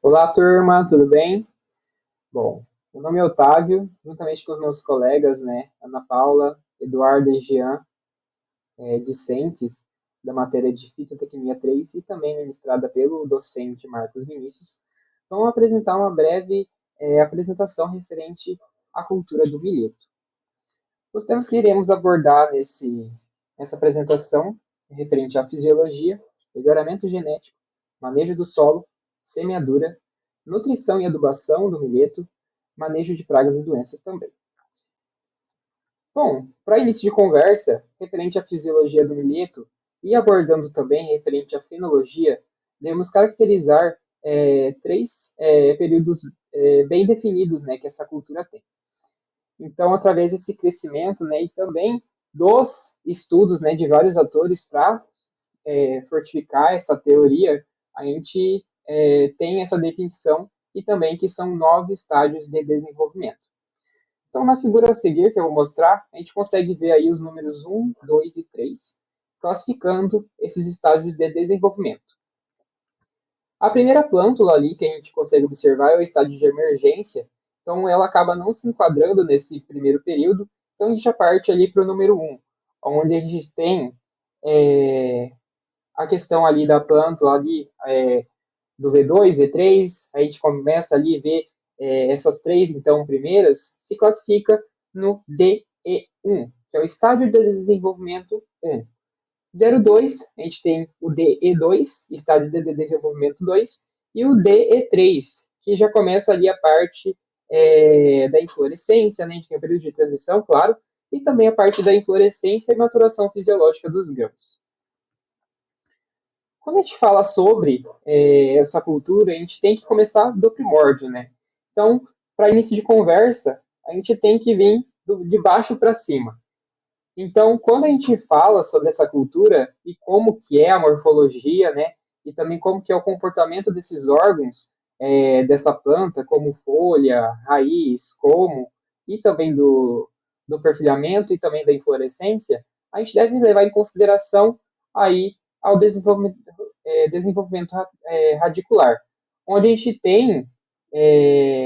Olá, turma, tudo bem? Bom, meu nome é Otávio, juntamente com os meus colegas, né, Ana Paula, Eduardo e Jean, discentes da matéria de Fitotecnia 3 e também ministrada pelo docente Marcos Vinícius, vão apresentar uma breve apresentação referente à cultura do milheto. Os temas que iremos abordar nessa apresentação referente à fisiologia, melhoramento genético, manejo do solo, semeadura, nutrição e adubação do milheto, manejo de pragas e doenças também. Bom, para início de conversa, referente à fisiologia do milheto e abordando também referente à fenologia, devemos caracterizar três períodos bem definidos, né, que essa cultura tem. Então, através desse crescimento, né, e também dos estudos, né, de vários autores para fortificar essa teoria, a gente tem essa definição e também que são 9 estágios de desenvolvimento. Então, na figura a seguir que eu vou mostrar, a gente consegue ver aí os números 1, 2 e 3, classificando esses estágios de desenvolvimento. A primeira plântula ali que a gente consegue observar é o estágio de emergência, então ela acaba não se enquadrando nesse primeiro período, então a gente já parte ali para o número 1, onde a gente tem a questão ali da plântula ali, do V2, V3, a gente começa ali a ver essas três, então, primeiras, se classifica no DE1, que é o estágio de desenvolvimento 1. 02, a gente tem o DE2, estágio de desenvolvimento 2, e o DE3, que já começa ali a parte da inflorescência, né? A gente tem o período de transição, claro, e também a parte da inflorescência e maturação fisiológica dos grãos. Quando a gente fala sobre essa cultura, a gente tem que começar do primórdio, né? Então, para início de conversa, a gente tem que vir de baixo para cima. Então, quando a gente fala sobre essa cultura e como que é a morfologia, né, e também como que é o comportamento desses órgãos dessa planta, como folha, raiz, como, e também do perfilhamento e também da inflorescência, a gente deve levar em consideração aí ao desenvolvimento radicular, onde a gente tem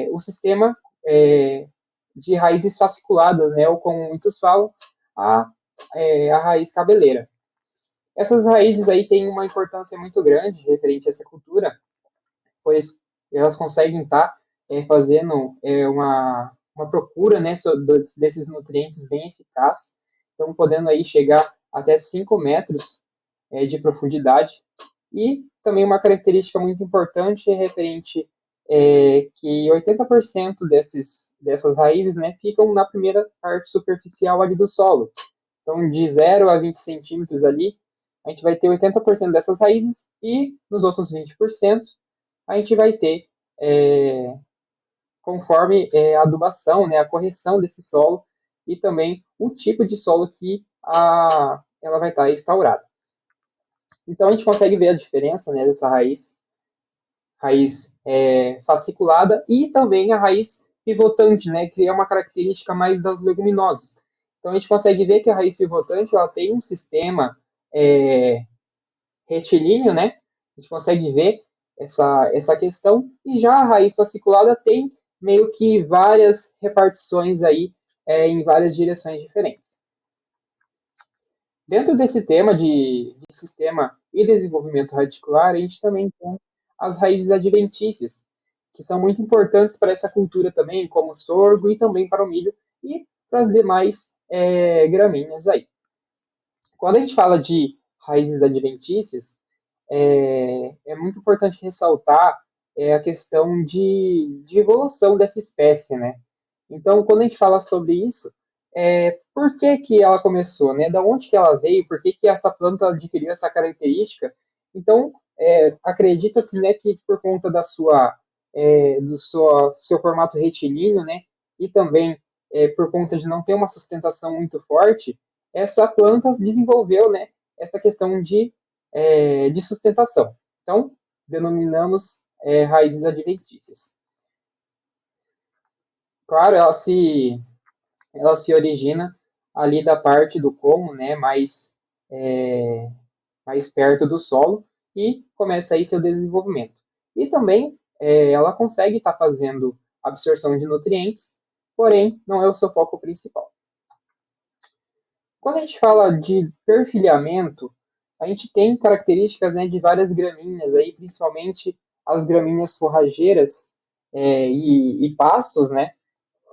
o sistema de raízes fasciculadas, né, ou como muitos falam, a, a raiz cabeleira. Essas raízes aí têm uma importância muito grande referente a essa cultura, pois elas conseguem estar fazendo uma procura, né, desses nutrientes bem eficaz, então podendo aí chegar até 5 metros de profundidade. E também uma característica muito importante é referente que 80% dessas raízes, né, ficam na primeira parte superficial ali do solo. Então, de 0 a 20 centímetros ali, a gente vai ter 80% dessas raízes e nos outros 20% a gente vai ter, conforme a adubação, né, a correção desse solo e também o tipo de solo que ela vai estar instaurada. Então, a gente consegue ver a diferença, né, dessa raiz fasciculada e também a raiz pivotante, né, que é uma característica mais das leguminosas. Então, a gente consegue ver que a raiz pivotante ela tem um sistema retilíneo, né? A gente consegue ver essa questão. E já a raiz fasciculada tem meio que várias repartições aí em várias direções diferentes. Dentro desse tema de sistema e desenvolvimento radicular, a gente também tem as raízes adventícias, que são muito importantes para essa cultura também, como o sorgo e também para o milho e para as demais gramíneas aí. Quando a gente fala de raízes adventícias, é muito importante ressaltar a questão de evolução dessa espécie, né? Então, quando a gente fala sobre isso, por que que ela começou, né? Da onde que ela veio? Por que que essa planta adquiriu essa característica? Então, acredita-se, né, que por conta do seu formato retilíneo, né, e também por conta de não ter uma sustentação muito forte, essa planta desenvolveu, né, essa questão de sustentação. Então, denominamos raízes adventícias. Claro, ela se origina ali da parte do como, né, mais perto do solo e começa aí seu desenvolvimento. E também ela consegue estar fazendo absorção de nutrientes, porém não é o seu foco principal. Quando a gente fala de perfilhamento, a gente tem características, né, de várias gramíneas, aí, principalmente as gramíneas forrageiras e pastos, né,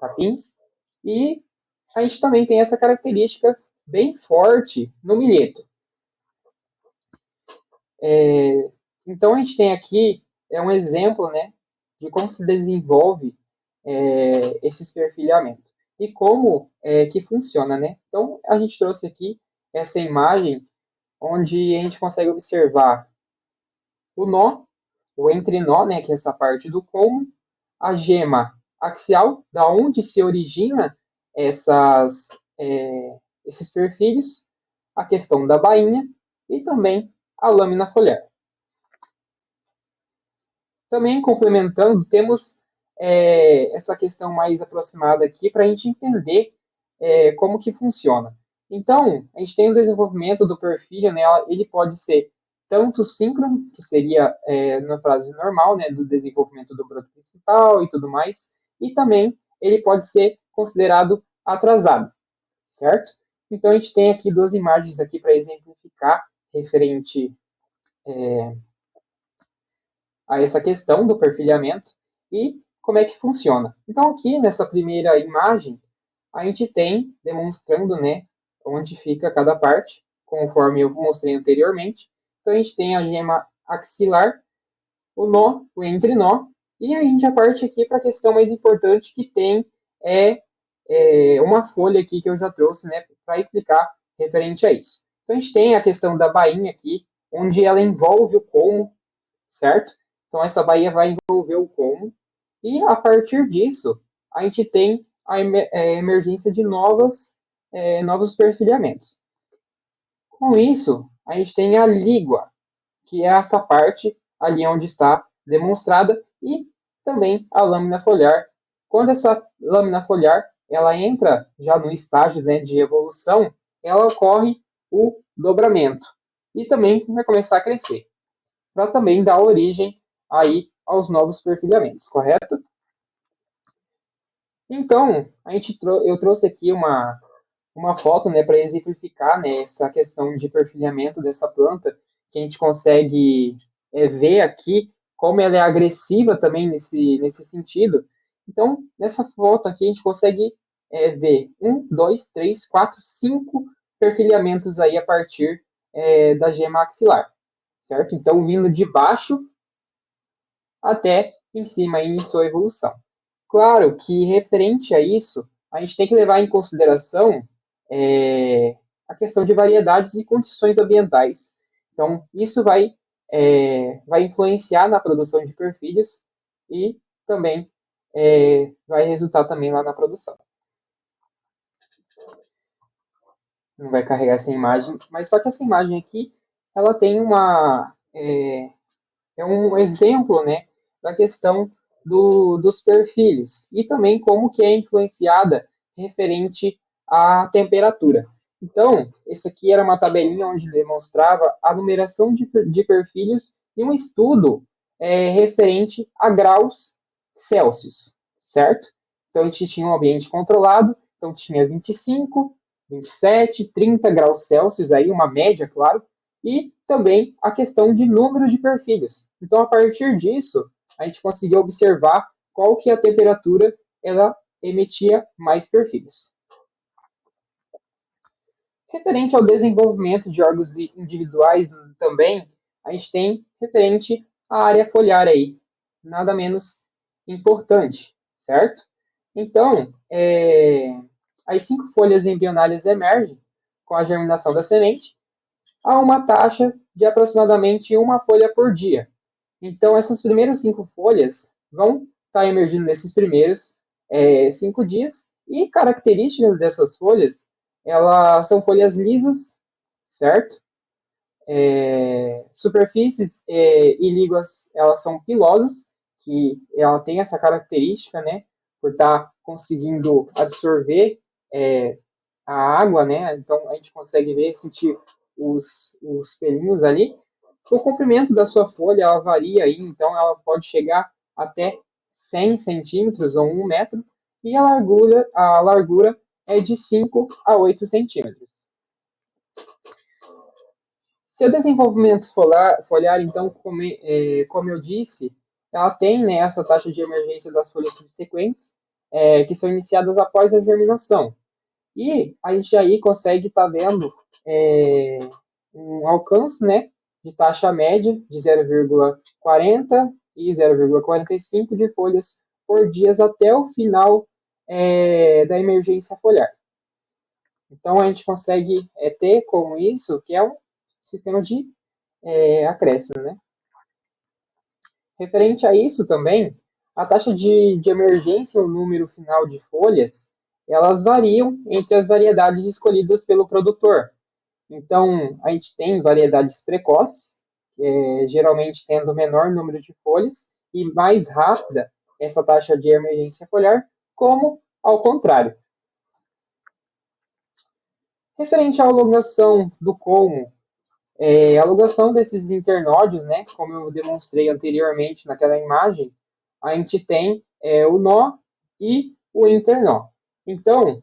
capins, e a gente também tem essa característica bem forte no milheto. Então a gente tem aqui um exemplo, né, de como se desenvolve esses perfilhamentos e como que funciona, né? Então a gente trouxe aqui essa imagem onde a gente consegue observar o nó, o entrenó, né, que é essa parte do colmo, a gema axial, da onde se origina essas, esses perfilhos, a questão da bainha e também a lâmina foliar. Também complementando, temos essa questão mais aproximada aqui para a gente entender como que funciona. Então, a gente tem o desenvolvimento do perfil, né, ele pode ser tanto síncrono, que seria na fase normal, né, do desenvolvimento do broto principal e tudo mais, e também ele pode ser considerado atrasado, certo? Então, a gente tem aqui duas imagens aqui para exemplificar referente a essa questão do perfilhamento e como é que funciona. Então, aqui nessa primeira imagem, a gente tem demonstrando, né, onde fica cada parte, conforme eu mostrei anteriormente. Então, a gente tem a gema axilar, o nó, o entrenó, e a gente parte aqui para a questão mais importante que tem é, uma folha aqui que eu já trouxe, né, para explicar referente a isso. Então, a gente tem a questão da bainha aqui, onde ela envolve o colmo, certo? Então, essa baía vai envolver o como, e a partir disso, a gente tem a emergência de novos perfilhamentos. Com isso, a gente tem a lígua, que é essa parte ali onde está demonstrada, e também a lâmina foliar. Quando essa lâmina foliar ela entra já no estágio, né, de evolução, ela ocorre o dobramento e também vai começar a crescer para também dar origem aí aos novos perfilhamentos, correto? Então, eu trouxe aqui uma foto, né, para exemplificar, né, essa questão de perfilhamento dessa planta, que a gente consegue ver aqui como ela é agressiva também nesse sentido. Então, nessa foto aqui, a gente consegue ver um, dois, três, quatro, cinco perfilhamentos aí a partir da gema axilar, certo? Então, vindo de baixo até em cima em sua evolução. Claro que, referente a isso, a gente tem que levar em consideração a questão de variedades e condições ambientais. Então, isso vai influenciar na produção de perfilhos e também vai resultar também lá na produção. Não vai carregar essa imagem, mas só que essa imagem aqui, ela tem um exemplo, né, da questão dos perfis e também como que é influenciada referente à temperatura. Então, esse aqui era uma tabelinha onde demonstrava a numeração de perfis e um estudo referente a graus Celsius, certo? Então, a gente tinha um ambiente controlado, então tinha 25, 27, 30 graus Celsius, aí uma média, claro, e também a questão de número de perfis. Então, a partir disso, a gente conseguiu observar qual que é a temperatura ela emitia mais perfis. Referente ao desenvolvimento de órgãos individuais também, a gente tem referente à área foliar aí, nada menos importante, certo? Então, as 5 folhas embrionárias emergem com a germinação da semente, a uma taxa de aproximadamente uma folha por dia. Então, essas primeiras 5 folhas vão estar emergindo nesses primeiros 5 dias, e características dessas folhas, elas são folhas lisas, certo? Superfícies e líguas, elas são pilosas, que ela tem essa característica, né, por estar conseguindo absorver a água, né? Então a gente consegue ver, sentir os pelinhos ali. O comprimento da sua folha ela varia aí, então ela pode chegar até 100 centímetros ou 1 metro, e a largura é de 5 a 8 centímetros. Seu desenvolvimento foliar, então, como eu disse, ela tem, né, essa taxa de emergência das folhas subsequentes, que são iniciadas após a germinação. E a gente aí consegue estar vendo é, um alcance, né, de taxa média de 0,40 e 0,45 de folhas por dia até o final da emergência foliar. Então, a gente consegue ter como isso, que é um sistema de acréscimo, né? Referente a isso também, a taxa de emergência, o número final de folhas, elas variam entre as variedades escolhidas pelo produtor. Então, a gente tem variedades precoces, geralmente tendo menor número de folhas, e mais rápida essa taxa de emergência foliar, como ao contrário. Referente à alongação do colmo, a alongação desses internódios, né, como eu demonstrei anteriormente naquela imagem, a gente tem o nó e o internó. Então,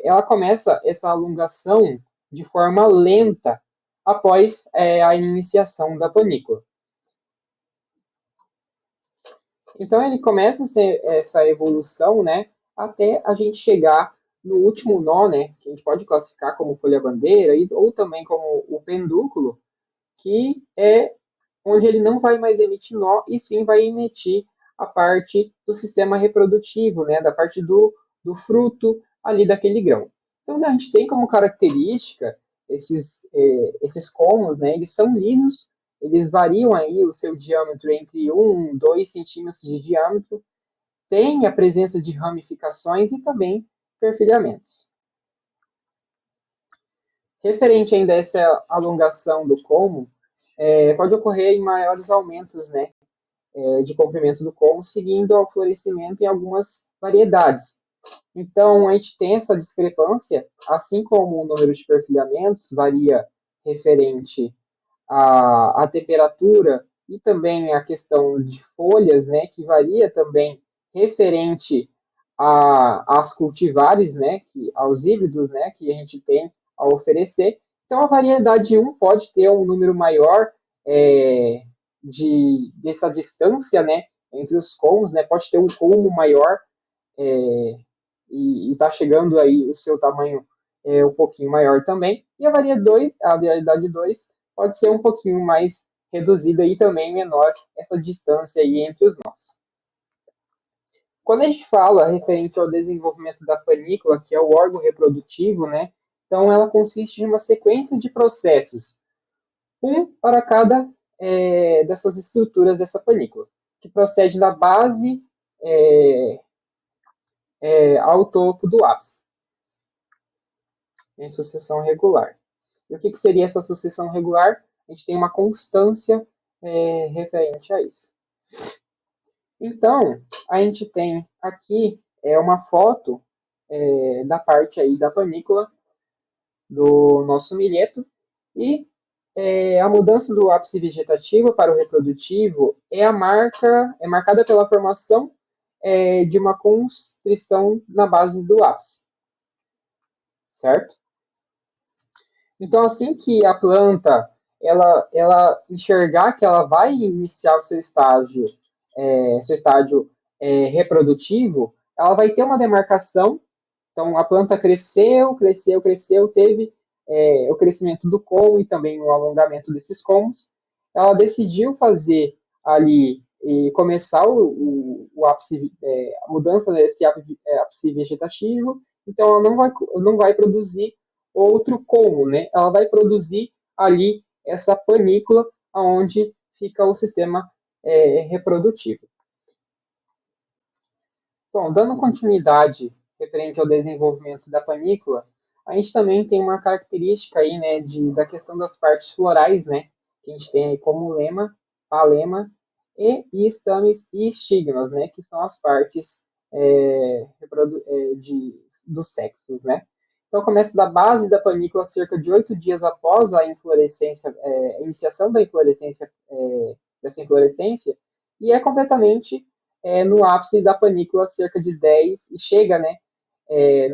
ela começa essa alongação de forma lenta após a iniciação da panícula. Então, ele começa essa evolução, né, até a gente chegar no último nó, né, que a gente pode classificar como folha-bandeira ou também como o pendúculo, que é onde ele não vai mais emitir nó, e sim vai emitir a parte do sistema reprodutivo, né, da parte do fruto ali daquele grão. Então, a gente tem como característica esses colmos, né, eles são lisos, eles variam aí o seu diâmetro entre 1 e 2 centímetros de diâmetro, tem a presença de ramificações e também perfilhamentos. Referente ainda a essa alongação do colmo, pode ocorrer em maiores aumentos, né, de comprimento do colmo, seguindo ao florescimento em algumas variedades. Então, a gente tem essa discrepância, assim como o número de perfilhamentos varia referente à temperatura e também a questão de folhas, né, que varia também referente às cultivares, né, aos híbridos, né, que a gente tem a oferecer. Então, a variedade 1 pode ter um número maior dessa distância, né, entre os colmos, né, pode ter um colmo maior e está chegando aí o seu tamanho um pouquinho maior também. E a variedade 2 pode ser um pouquinho mais reduzida e também menor essa distância aí entre os nós. Quando a gente fala referente ao desenvolvimento da panícula, que é o órgão reprodutivo, né, então ela consiste de uma sequência de processos, um para cada dessas estruturas dessa panícula, que procede da base ao topo do ápice, em sucessão regular. E o que seria essa sucessão regular? A gente tem uma constância referente a isso. Então, a gente tem aqui uma foto da parte aí da panícula do nosso milheto e a mudança do ápice vegetativo para o reprodutivo é marcada pela formação de uma constrição na base do ápice, certo? Então, assim que a planta ela enxergar que ela vai iniciar o seu estágio reprodutivo, ela vai ter uma demarcação. Então, a planta cresceu, teve o crescimento do colmo e também o alongamento desses colmos. Ela decidiu fazer ali e começar o ápice, a mudança desse ápice vegetativo. Então, ela não vai produzir outro colmo, né? Ela vai produzir ali essa panícula onde fica o sistema reprodutivo. Bom, dando continuidade referente ao desenvolvimento da panícula, a gente também tem uma característica aí, né, da questão das partes florais, né, que a gente tem aí como lema, palema e estames e estigmas, né, que são as partes dos sexos, né. Então, começa da base da panícula cerca de 8 dias após a inflorescência, iniciação da inflorescência, dessa inflorescência, e é completamente no ápice da panícula, cerca de 10 e chega, né,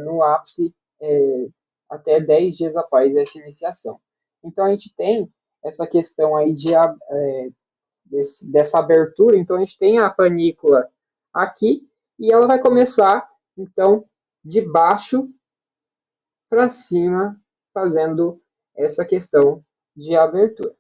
no ápice é, até 10 dias após essa iniciação. Então, a gente tem essa questão aí dessa abertura, então a gente tem a panícula aqui, e ela vai começar, então, de baixo para cima, fazendo essa questão de abertura.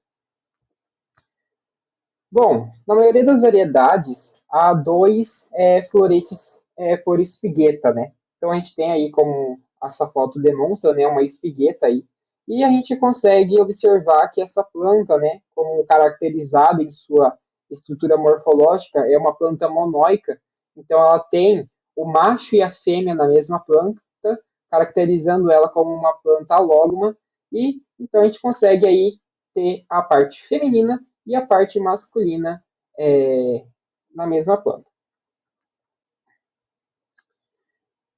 Bom, na maioria das variedades, há dois floretes por espigueta, né? Então a gente tem aí, como essa foto demonstra, né, uma espigueta aí. E a gente consegue observar que essa planta, né, como caracterizada em sua estrutura morfológica, é uma planta monóica. Então ela tem o macho e a fêmea na mesma planta, caracterizando ela como uma planta alógama. E então a gente consegue aí ter a parte feminina e a parte masculina na mesma planta.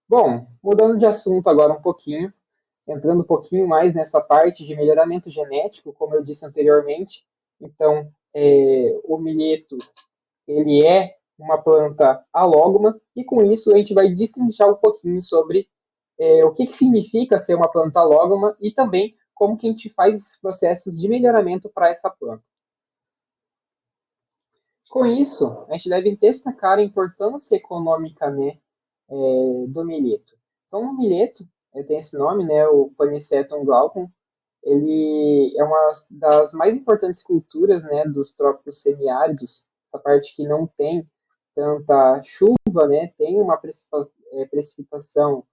Bom, mudando de assunto agora um pouquinho, entrando um pouquinho mais nessa parte de melhoramento genético, como eu disse anteriormente, então o milheto ele é uma planta alógama e com isso a gente vai destrinchar um pouquinho sobre o que significa ser uma planta alógama e também como que a gente faz esses processos de melhoramento para essa planta. Com isso, a gente deve destacar a importância econômica, né, do milheto. Então, o milheto, tem esse nome, né, o Panicetum glaucum, ele é uma das mais importantes culturas, né, dos trópicos semiáridos, essa parte que não tem tanta chuva, né, tem uma precipitação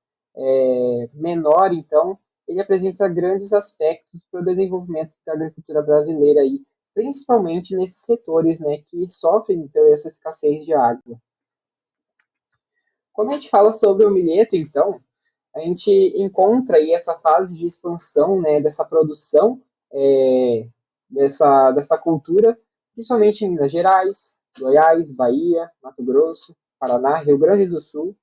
menor, então ele apresenta grandes aspectos para o desenvolvimento da agricultura brasileira aí, principalmente nesses setores, né, que sofrem então essa escassez de água. Quando a gente fala sobre o milheto, então, a gente encontra aí essa fase de expansão, né, dessa produção, dessa cultura, principalmente em Minas Gerais, Goiás, Bahia, Mato Grosso, Paraná, Rio Grande do Sul,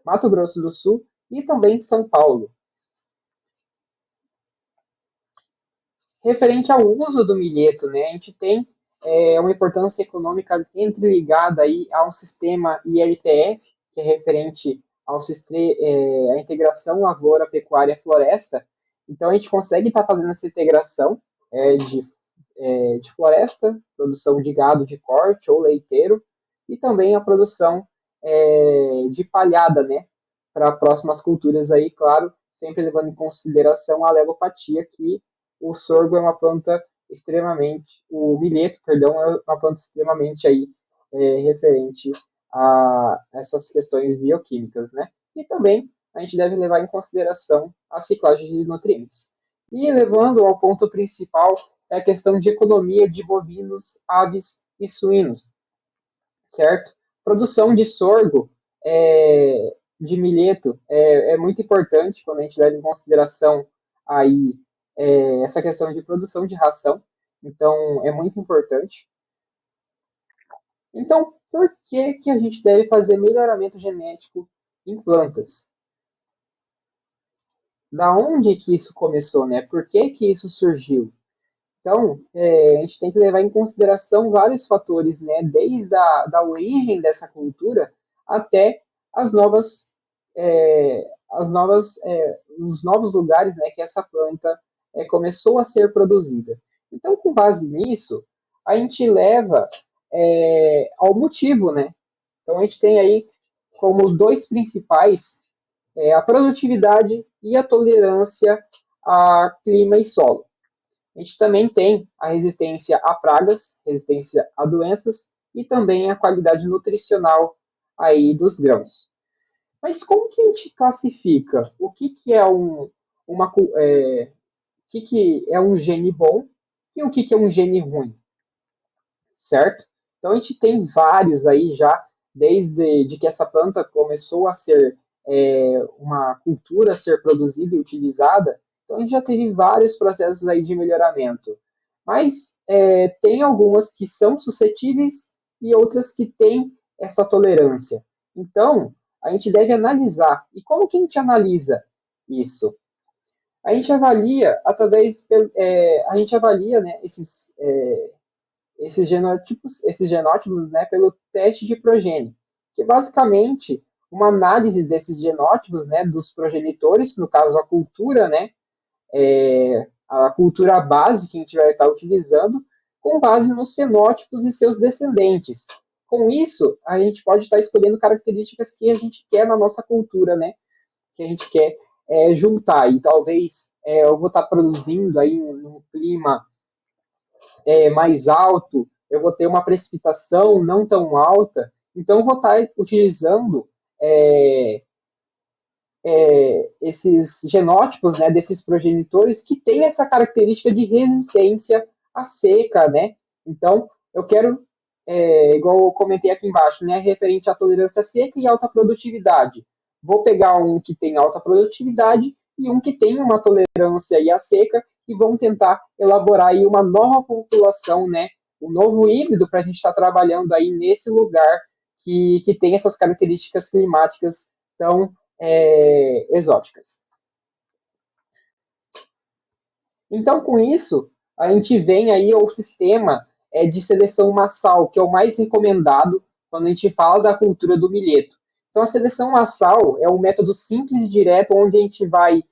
Mato Grosso do Sul e também São Paulo. Referente ao uso do milheto, né, a gente tem uma importância econômica entreligada aí ao sistema ILPF, que é referente à integração lavoura, pecuária, floresta. Então a gente consegue estar fazendo essa integração de floresta, produção de gado de corte ou leiteiro, e também a produção de palhada, né, para próximas culturas aí, claro, sempre levando em consideração a levopatia, que o sorgo é uma planta extremamente, o milheto, perdão, é uma planta extremamente aí referente a essas questões bioquímicas, né? E também a gente deve levar em consideração a ciclagem de nutrientes. E levando ao ponto principal é a questão de economia de bovinos, aves e suínos, certo? Produção de sorgo, de milheto, é muito importante quando a gente leva em consideração aí essa questão de produção de ração. Então, é muito importante. Então, por que, que a gente deve fazer melhoramento genético em plantas? Da onde que isso começou, né? Por que, que isso surgiu? Então, a gente tem que levar em consideração vários fatores, né? Desde da origem dessa cultura até as novas, os novos lugares, né, que essa planta começou a ser produzida. Então, com base nisso, a gente leva ao motivo, né? Então, a gente tem aí como dois principais a produtividade e a tolerância a clima e solo. A gente também tem a resistência a pragas, resistência a doenças e também a qualidade nutricional aí dos grãos. Mas como que a gente classifica o que, que é o que é um gene bom e o que é um gene ruim, certo? Então a gente tem vários aí já, desde de que essa planta começou a ser uma cultura a ser produzida e utilizada, então a gente já teve vários processos aí de melhoramento. Mas tem algumas que são suscetíveis e outras que têm essa tolerância. Então, a gente deve analisar. E como que a gente analisa isso? A gente avalia através, a gente avalia, né, esses genótipos, né, pelo teste de progênie, que é basicamente uma análise desses genótipos, né, dos progenitores, no caso a cultura, né, a cultura base que a gente vai estar utilizando, com base nos fenótipos e seus descendentes. Com isso, a gente pode estar escolhendo características que a gente quer na nossa cultura, né, que a gente quer juntar. E talvez eu vou estar produzindo aí num clima mais alto, eu vou ter uma precipitação não tão alta, então eu vou estar utilizando é, esses genótipos, né, desses progenitores que têm essa característica de resistência à seca, né? Então, eu quero, igual eu comentei aqui embaixo, né, referente à tolerância à seca e alta produtividade. Vou pegar um que tem alta produtividade e um que tem uma tolerância aí à seca e vamos tentar elaborar aí uma nova população, né, um novo híbrido para a gente estar trabalhando aí nesse lugar que tem essas características climáticas tão exóticas. Então, com isso, a gente vem aí ao sistema de seleção massal, que é o mais recomendado quando a gente fala da cultura do milheto. Então, a seleção massal é um método simples e direto, onde a gente vai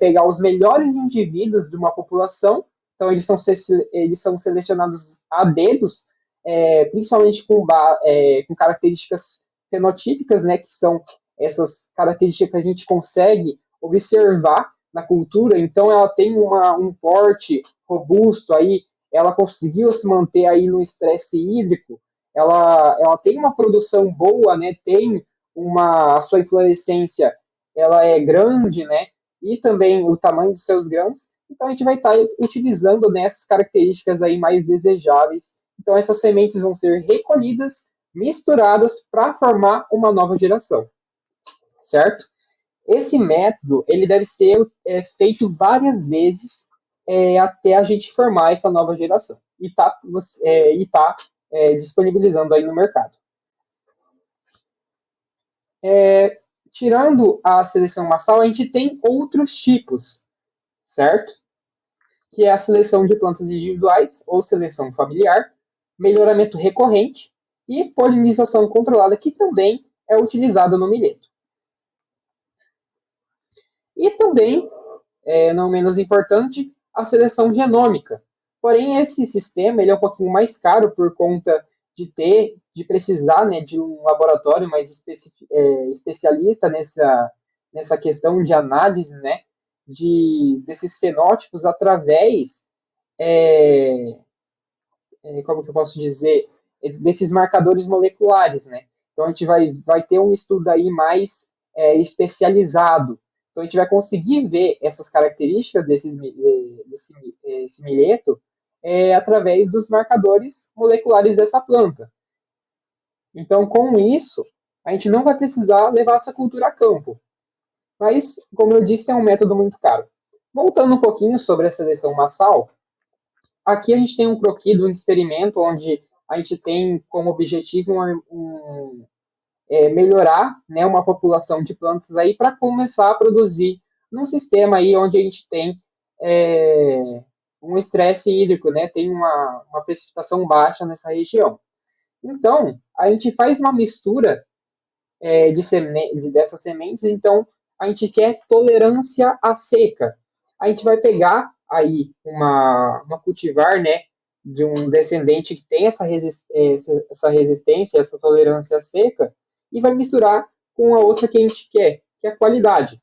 pegar os melhores indivíduos de uma população, então eles são selecionados a dedos, principalmente com características fenotípicas, né, que são essas características que a gente consegue observar na cultura, então ela tem um porte robusto aí, ela conseguiu se manter aí no estresse hídrico, ela tem uma produção boa, né, tem a sua inflorescência, ela é grande, né, e também o tamanho dos seus grãos, então a gente vai estar utilizando nessas características aí mais desejáveis. Então essas sementes vão ser recolhidas, misturadas para formar uma nova geração, certo? Esse método ele deve ser feito várias vezes até a gente formar essa nova geração e tá disponibilizando aí no mercado. Tirando a seleção massal, a gente tem outros tipos, certo? Que é a seleção de plantas individuais ou seleção familiar, melhoramento recorrente e polinização controlada, que também é utilizada no milheto. E também não menos importante, a seleção genômica. Porém, esse sistema ele é um pouquinho mais caro por conta de precisar, né, de um laboratório mais especialista nessa questão de análise, né, desses fenótipos através, como que eu posso dizer, desses marcadores moleculares, né? Então a gente vai ter um estudo aí mais especializado. Então a gente vai conseguir ver essas características desse milheto através dos marcadores moleculares dessa planta. Então, com isso, a gente não vai precisar levar essa cultura a campo. Mas, como eu disse, é um método muito caro. Voltando um pouquinho sobre a seleção massal, aqui a gente tem um croquis de um experimento onde a gente tem como objetivo melhorar, né, uma população de plantas aí para começar a produzir num sistema aí onde a gente tem um estresse hídrico, né, tem uma precipitação baixa nessa região. Então, a gente faz uma mistura dessas sementes, então a gente quer tolerância à seca. A gente vai pegar aí uma cultivar, né, de um descendente que tem essa resistência, essa tolerância à seca, e vai misturar com a outra que a gente quer, que é a qualidade.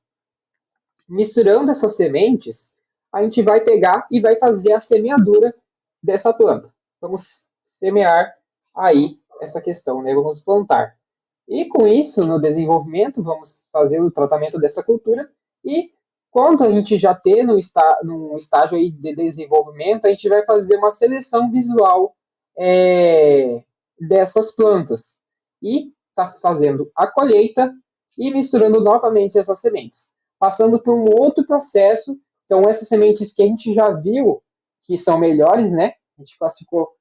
Misturando essas sementes, a gente vai pegar e vai fazer a semeadura dessa planta. Vamos semear aí essa questão, né? Vamos plantar. E com isso, no desenvolvimento, vamos fazer o tratamento dessa cultura e quando a gente já ter num estágio aí de desenvolvimento, a gente vai fazer uma seleção visual dessas plantas e está fazendo a colheita e misturando novamente essas sementes, passando por um outro processo. Então, essas sementes que a gente já viu que são melhores, né? A gente classificou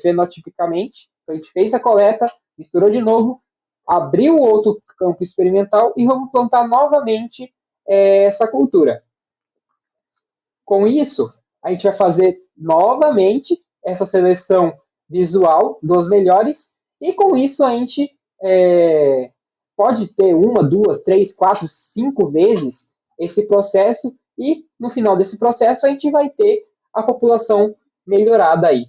fenotipicamente, então a gente fez a coleta, misturou de novo, abriu outro campo experimental e vamos plantar novamente essa cultura. Com isso, a gente vai fazer novamente essa seleção visual dos melhores, e com isso a gente pode ter uma, duas, três, quatro, cinco vezes esse processo, e no final desse processo a gente vai ter a população melhorada aí.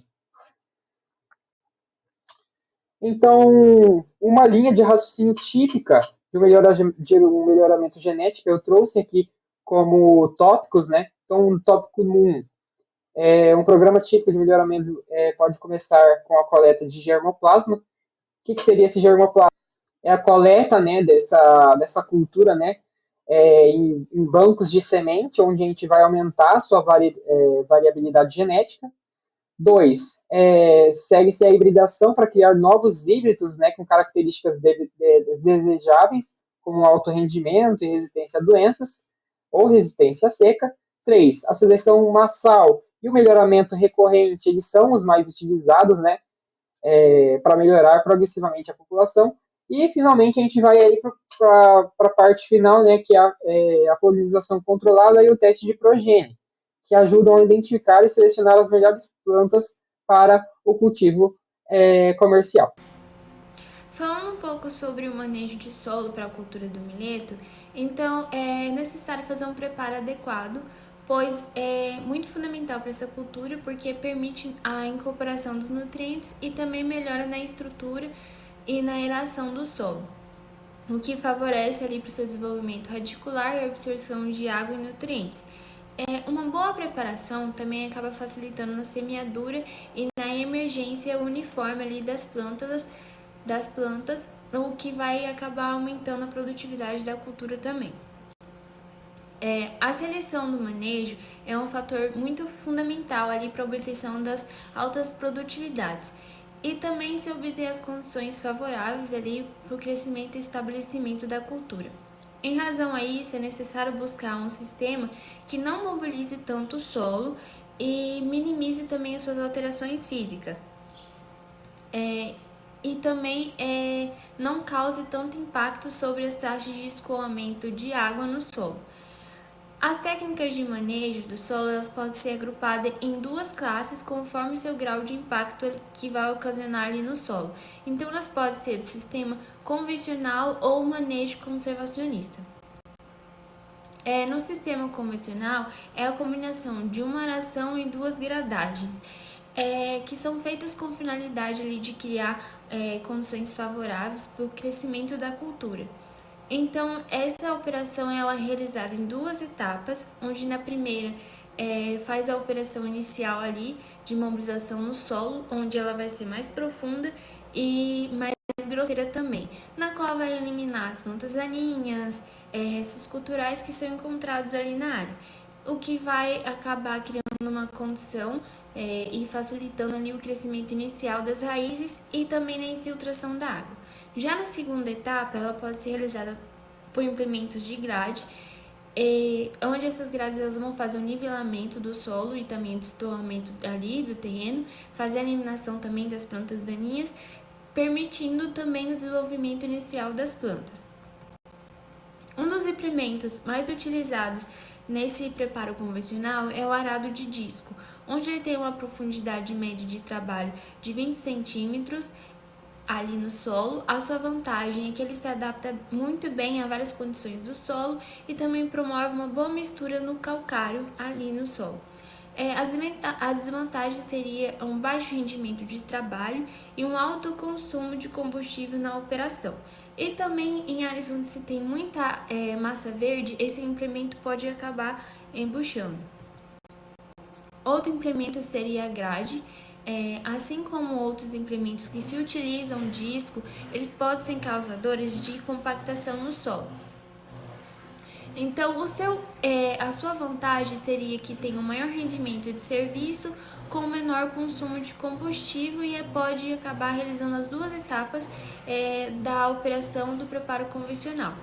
Então, uma linha de raciocínio típica de um melhoramento genético eu trouxe aqui como tópicos, né? Então, um tópico 1, um programa típico de melhoramento pode começar com a coleta de germoplasma. O que seria esse germoplasma? É a coleta, né, dessa cultura, né, em bancos de semente, onde a gente vai aumentar a sua variabilidade genética. 2, segue-se a hibridação para criar novos híbridos, né, com características desejáveis, como alto rendimento e resistência a doenças ou resistência à seca. 3, a seleção massal e o melhoramento recorrente, eles são os mais utilizados, né, para melhorar progressivamente a população. E, finalmente, a gente vai aí para a parte final, né, que é a polinização controlada e o teste de progênie, que ajudam a identificar e selecionar as melhores plantas para o cultivo comercial. Falando um pouco sobre o manejo de solo para a cultura do milheto, então é necessário fazer um preparo adequado, pois é muito fundamental para essa cultura porque permite a incorporação dos nutrientes e também melhora na estrutura e na aeração do solo, o que favorece ali para o seu desenvolvimento radicular e a absorção de água e nutrientes. Uma boa preparação também acaba facilitando na semeadura e na emergência uniforme ali das plantas, o que vai acabar aumentando a produtividade da cultura também. A seleção do manejo é um fator muito fundamental ali para a obtenção das altas produtividades e também se obter as condições favoráveis ali para o crescimento e estabelecimento da cultura. Em razão a isso, é necessário buscar um sistema que não mobilize tanto o solo e minimize também as suas alterações físicas. E também não cause tanto impacto sobre as taxas de escoamento de água no solo. As técnicas de manejo do solo elas podem ser agrupadas em duas classes conforme seu grau de impacto que vai ocasionar ali no solo. Então, elas podem ser do sistema convencional ou manejo conservacionista. No sistema convencional, é a combinação de uma aração e duas gradagens, que são feitas com finalidade ali de criar condições favoráveis para o crescimento da cultura. Então, essa operação ela é realizada em duas etapas, onde na primeira faz a operação inicial ali de mobilização no solo, onde ela vai ser mais profunda e mais grosseira também, na qual vai eliminar as plantas daninhas, restos culturais que são encontrados ali na área, o que vai acabar criando uma condição e facilitando ali o crescimento inicial das raízes e também na infiltração da água. Já na segunda etapa, ela pode ser realizada por implementos de grade, onde essas grades elas vão fazer o nivelamento do solo e também o destoamento ali do terreno, fazer a eliminação também das plantas daninhas, permitindo também o desenvolvimento inicial das plantas. Um dos implementos mais utilizados nesse preparo convencional é o arado de disco, onde ele tem uma profundidade média de trabalho de 20 centímetros ali no solo. A sua vantagem é que ele se adapta muito bem a várias condições do solo e também promove uma boa mistura no calcário ali no solo. A desvantagem seria um baixo rendimento de trabalho e um alto consumo de combustível na operação. E também em áreas onde se tem muita massa verde, esse implemento pode acabar embuchando. Outro implemento seria a grade. Assim como outros implementos que se utilizam disco, eles podem ser causadores de compactação no solo. Então, a sua vantagem seria que tem um maior rendimento de serviço com menor consumo de combustível e pode acabar realizando as duas etapas da operação do preparo convencional.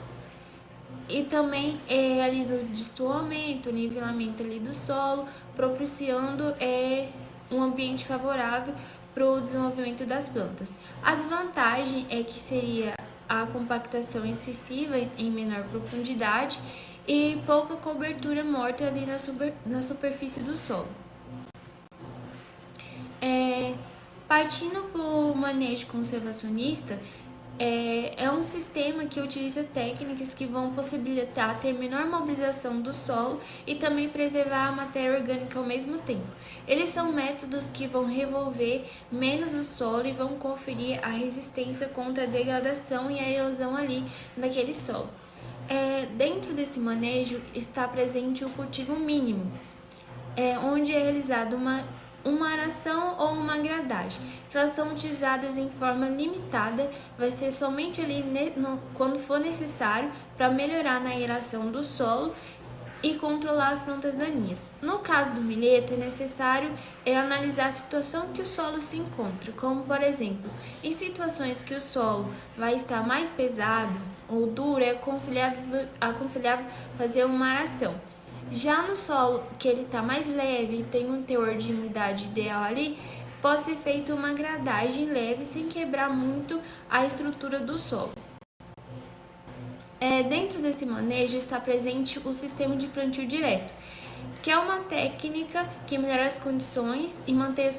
E também realiza o destoamento, o nivelamento ali do solo, propiciando um ambiente favorável para o desenvolvimento das plantas. A desvantagem é que seria a compactação excessiva em menor profundidade e pouca cobertura morta ali na superfície do solo. Partindo para o manejo conservacionista, é um sistema que utiliza técnicas que vão possibilitar ter menor mobilização do solo e também preservar a matéria orgânica ao mesmo tempo. Eles são métodos que vão revolver menos o solo e vão conferir a resistência contra a degradação e a erosão ali daquele solo. Dentro desse manejo está presente o cultivo mínimo, onde é realizada uma aração ou uma gradagem, que elas são utilizadas em forma limitada, vai ser somente ali quando for necessário para melhorar na aeração do solo e controlar as plantas daninhas. No caso do milheto, é necessário analisar a situação que o solo se encontra, como por exemplo, em situações que o solo vai estar mais pesado ou duro, é aconselhável fazer uma aração. Já no solo que ele está mais leve e tem um teor de umidade ideal ali, pode ser feita uma gradagem leve sem quebrar muito a estrutura do solo. Dentro desse manejo está presente o sistema de plantio direto, que é uma técnica que melhora as condições e mantém a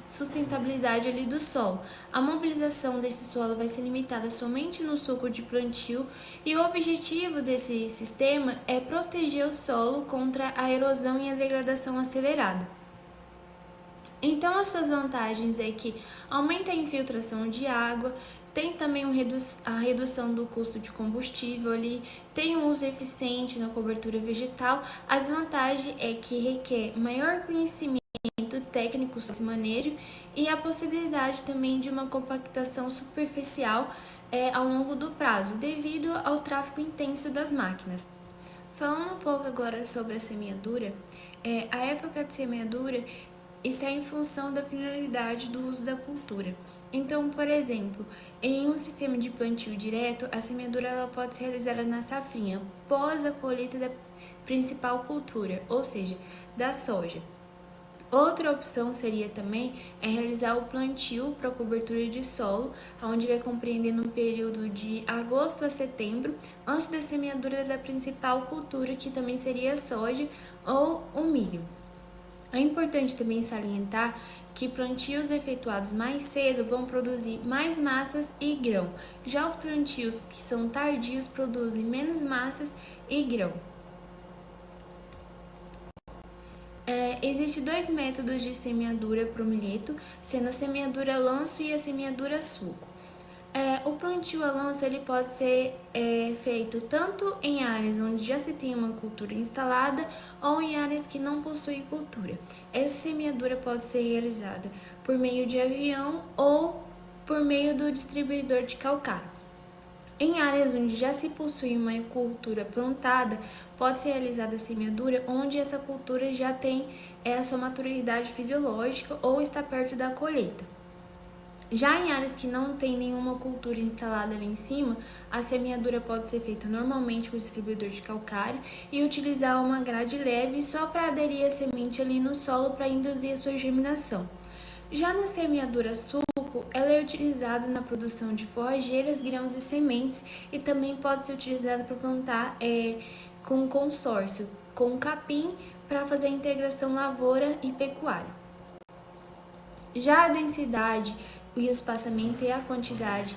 sustentabilidade ali do solo. A mobilização desse solo vai ser limitada somente no ciclo de plantio e o objetivo desse sistema é proteger o solo contra a erosão e a degradação acelerada. Então, as suas vantagens é que aumenta a infiltração de água, tem também a redução do custo de combustível ali, tem um uso eficiente na cobertura vegetal. A desvantagem é que requer maior conhecimento técnico sobre esse manejo e a possibilidade também de uma compactação superficial ao longo do prazo, devido ao tráfego intenso das máquinas. Falando um pouco agora sobre a semeadura, a época de semeadura está em função da finalidade do uso da cultura. Então, por exemplo, em um sistema de plantio direto, a semeadura ela pode ser realizada na safrinha, pós a colheita da principal cultura, ou seja, da soja. Outra opção seria também realizar o plantio para cobertura de solo, onde vai compreender no período de agosto a setembro, antes da semeadura da principal cultura, que também seria a soja ou o milho. É importante também salientar que plantios efetuados mais cedo vão produzir mais massas e grão, já os plantios que são tardios produzem menos massas e grão. Existem dois métodos de semeadura para o milheto, sendo a semeadura lanço e a semeadura sulco. O plantio a lanço ele pode ser feito tanto em áreas onde já se tem uma cultura instalada ou em áreas que não possuem cultura. Essa semeadura pode ser realizada por meio de avião ou por meio do distribuidor de calcário. Em áreas onde já se possui uma cultura plantada, pode ser realizada a semeadura onde essa cultura já tem a sua maturidade fisiológica ou está perto da colheita. Já em áreas que não tem nenhuma cultura instalada ali em cima, a semeadura pode ser feita normalmente com o distribuidor de calcário e utilizar uma grade leve só para aderir a semente ali no solo para induzir a sua germinação. Já na semeadura sulco, ela é utilizada na produção de forrageiras, grãos e sementes e também pode ser utilizada para plantar com consórcio, com capim, para fazer a integração lavoura e pecuária. Já a densidade e o espaçamento e a quantidade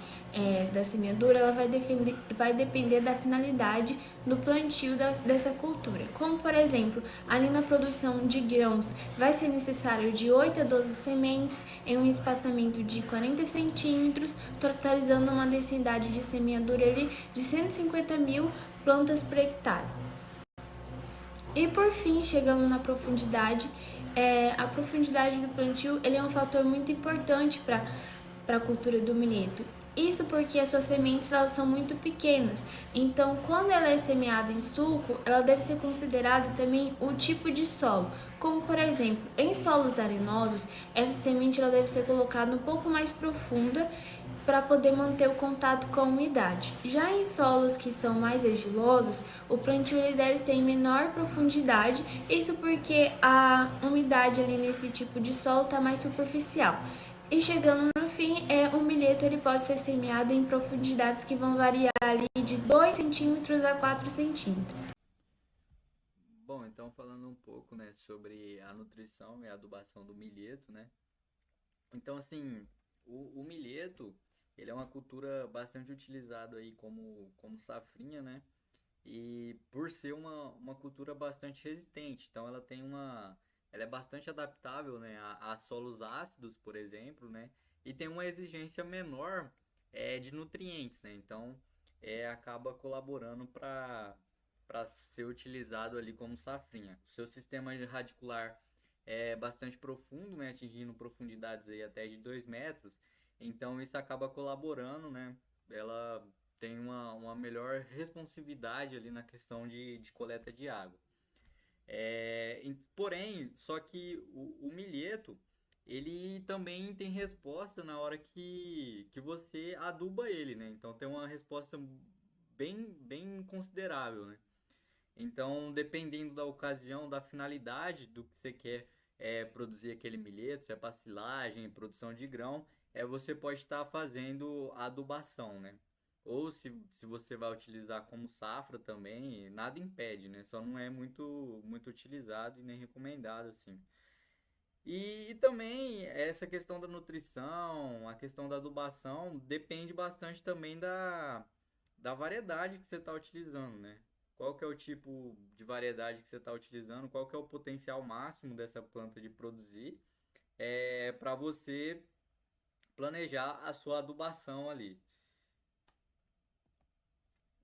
da semeadura ela vai depender da finalidade do plantio dessa cultura. Como, por exemplo, ali na produção de grãos vai ser necessário de 8 a 12 sementes em um espaçamento de 40 centímetros, totalizando uma densidade de semeadura ali de 150 mil plantas por hectare. E por fim, chegando na profundidade, a profundidade do plantio ele é um fator muito importante para a cultura do milheto. Isso porque as suas sementes elas são muito pequenas, então quando ela é semeada em sulco, ela deve ser considerada também o tipo de solo. Como por exemplo, em solos arenosos, essa semente ela deve ser colocada um pouco mais profunda para poder manter o contato com a umidade. Já em solos que são mais argilosos, o plantio ele deve ser em menor profundidade, isso porque a umidade ali nesse tipo de solo está mais superficial. E chegando no fim, o milheto ele pode ser semeado em profundidades que vão variar ali de 2 centímetros a 4 centímetros. Bom, então falando um pouco, né, sobre a nutrição e a adubação do milheto, né? Então, assim, o milheto, ele é uma cultura bastante utilizada aí como safrinha, né? E por ser uma cultura bastante resistente, então ela é bastante adaptável, né, a solos ácidos, por exemplo, né, e tem uma exigência menor de nutrientes, né, então acaba colaborando para ser utilizado ali como safrinha. O seu sistema radicular é bastante profundo, né, atingindo profundidades aí até de 2 metros, então isso acaba colaborando, né, ela tem uma melhor responsividade ali na questão de coleta de água. Porém, só que o milheto, ele também tem resposta na hora que você aduba ele, né? Então tem uma resposta bem considerável, né? Então, dependendo da ocasião, da finalidade do que você quer produzir aquele milheto, se é para silagem, produção de grão, você pode estar fazendo adubação, né? Ou se você vai utilizar como safra também, nada impede, né? Só não é muito utilizado e nem recomendado, assim. E também essa questão da nutrição, a questão da adubação, depende bastante também da variedade que você está utilizando, né? Qual que é o tipo de variedade que você está utilizando, qual que é o potencial máximo dessa planta de produzir, para você planejar a sua adubação ali.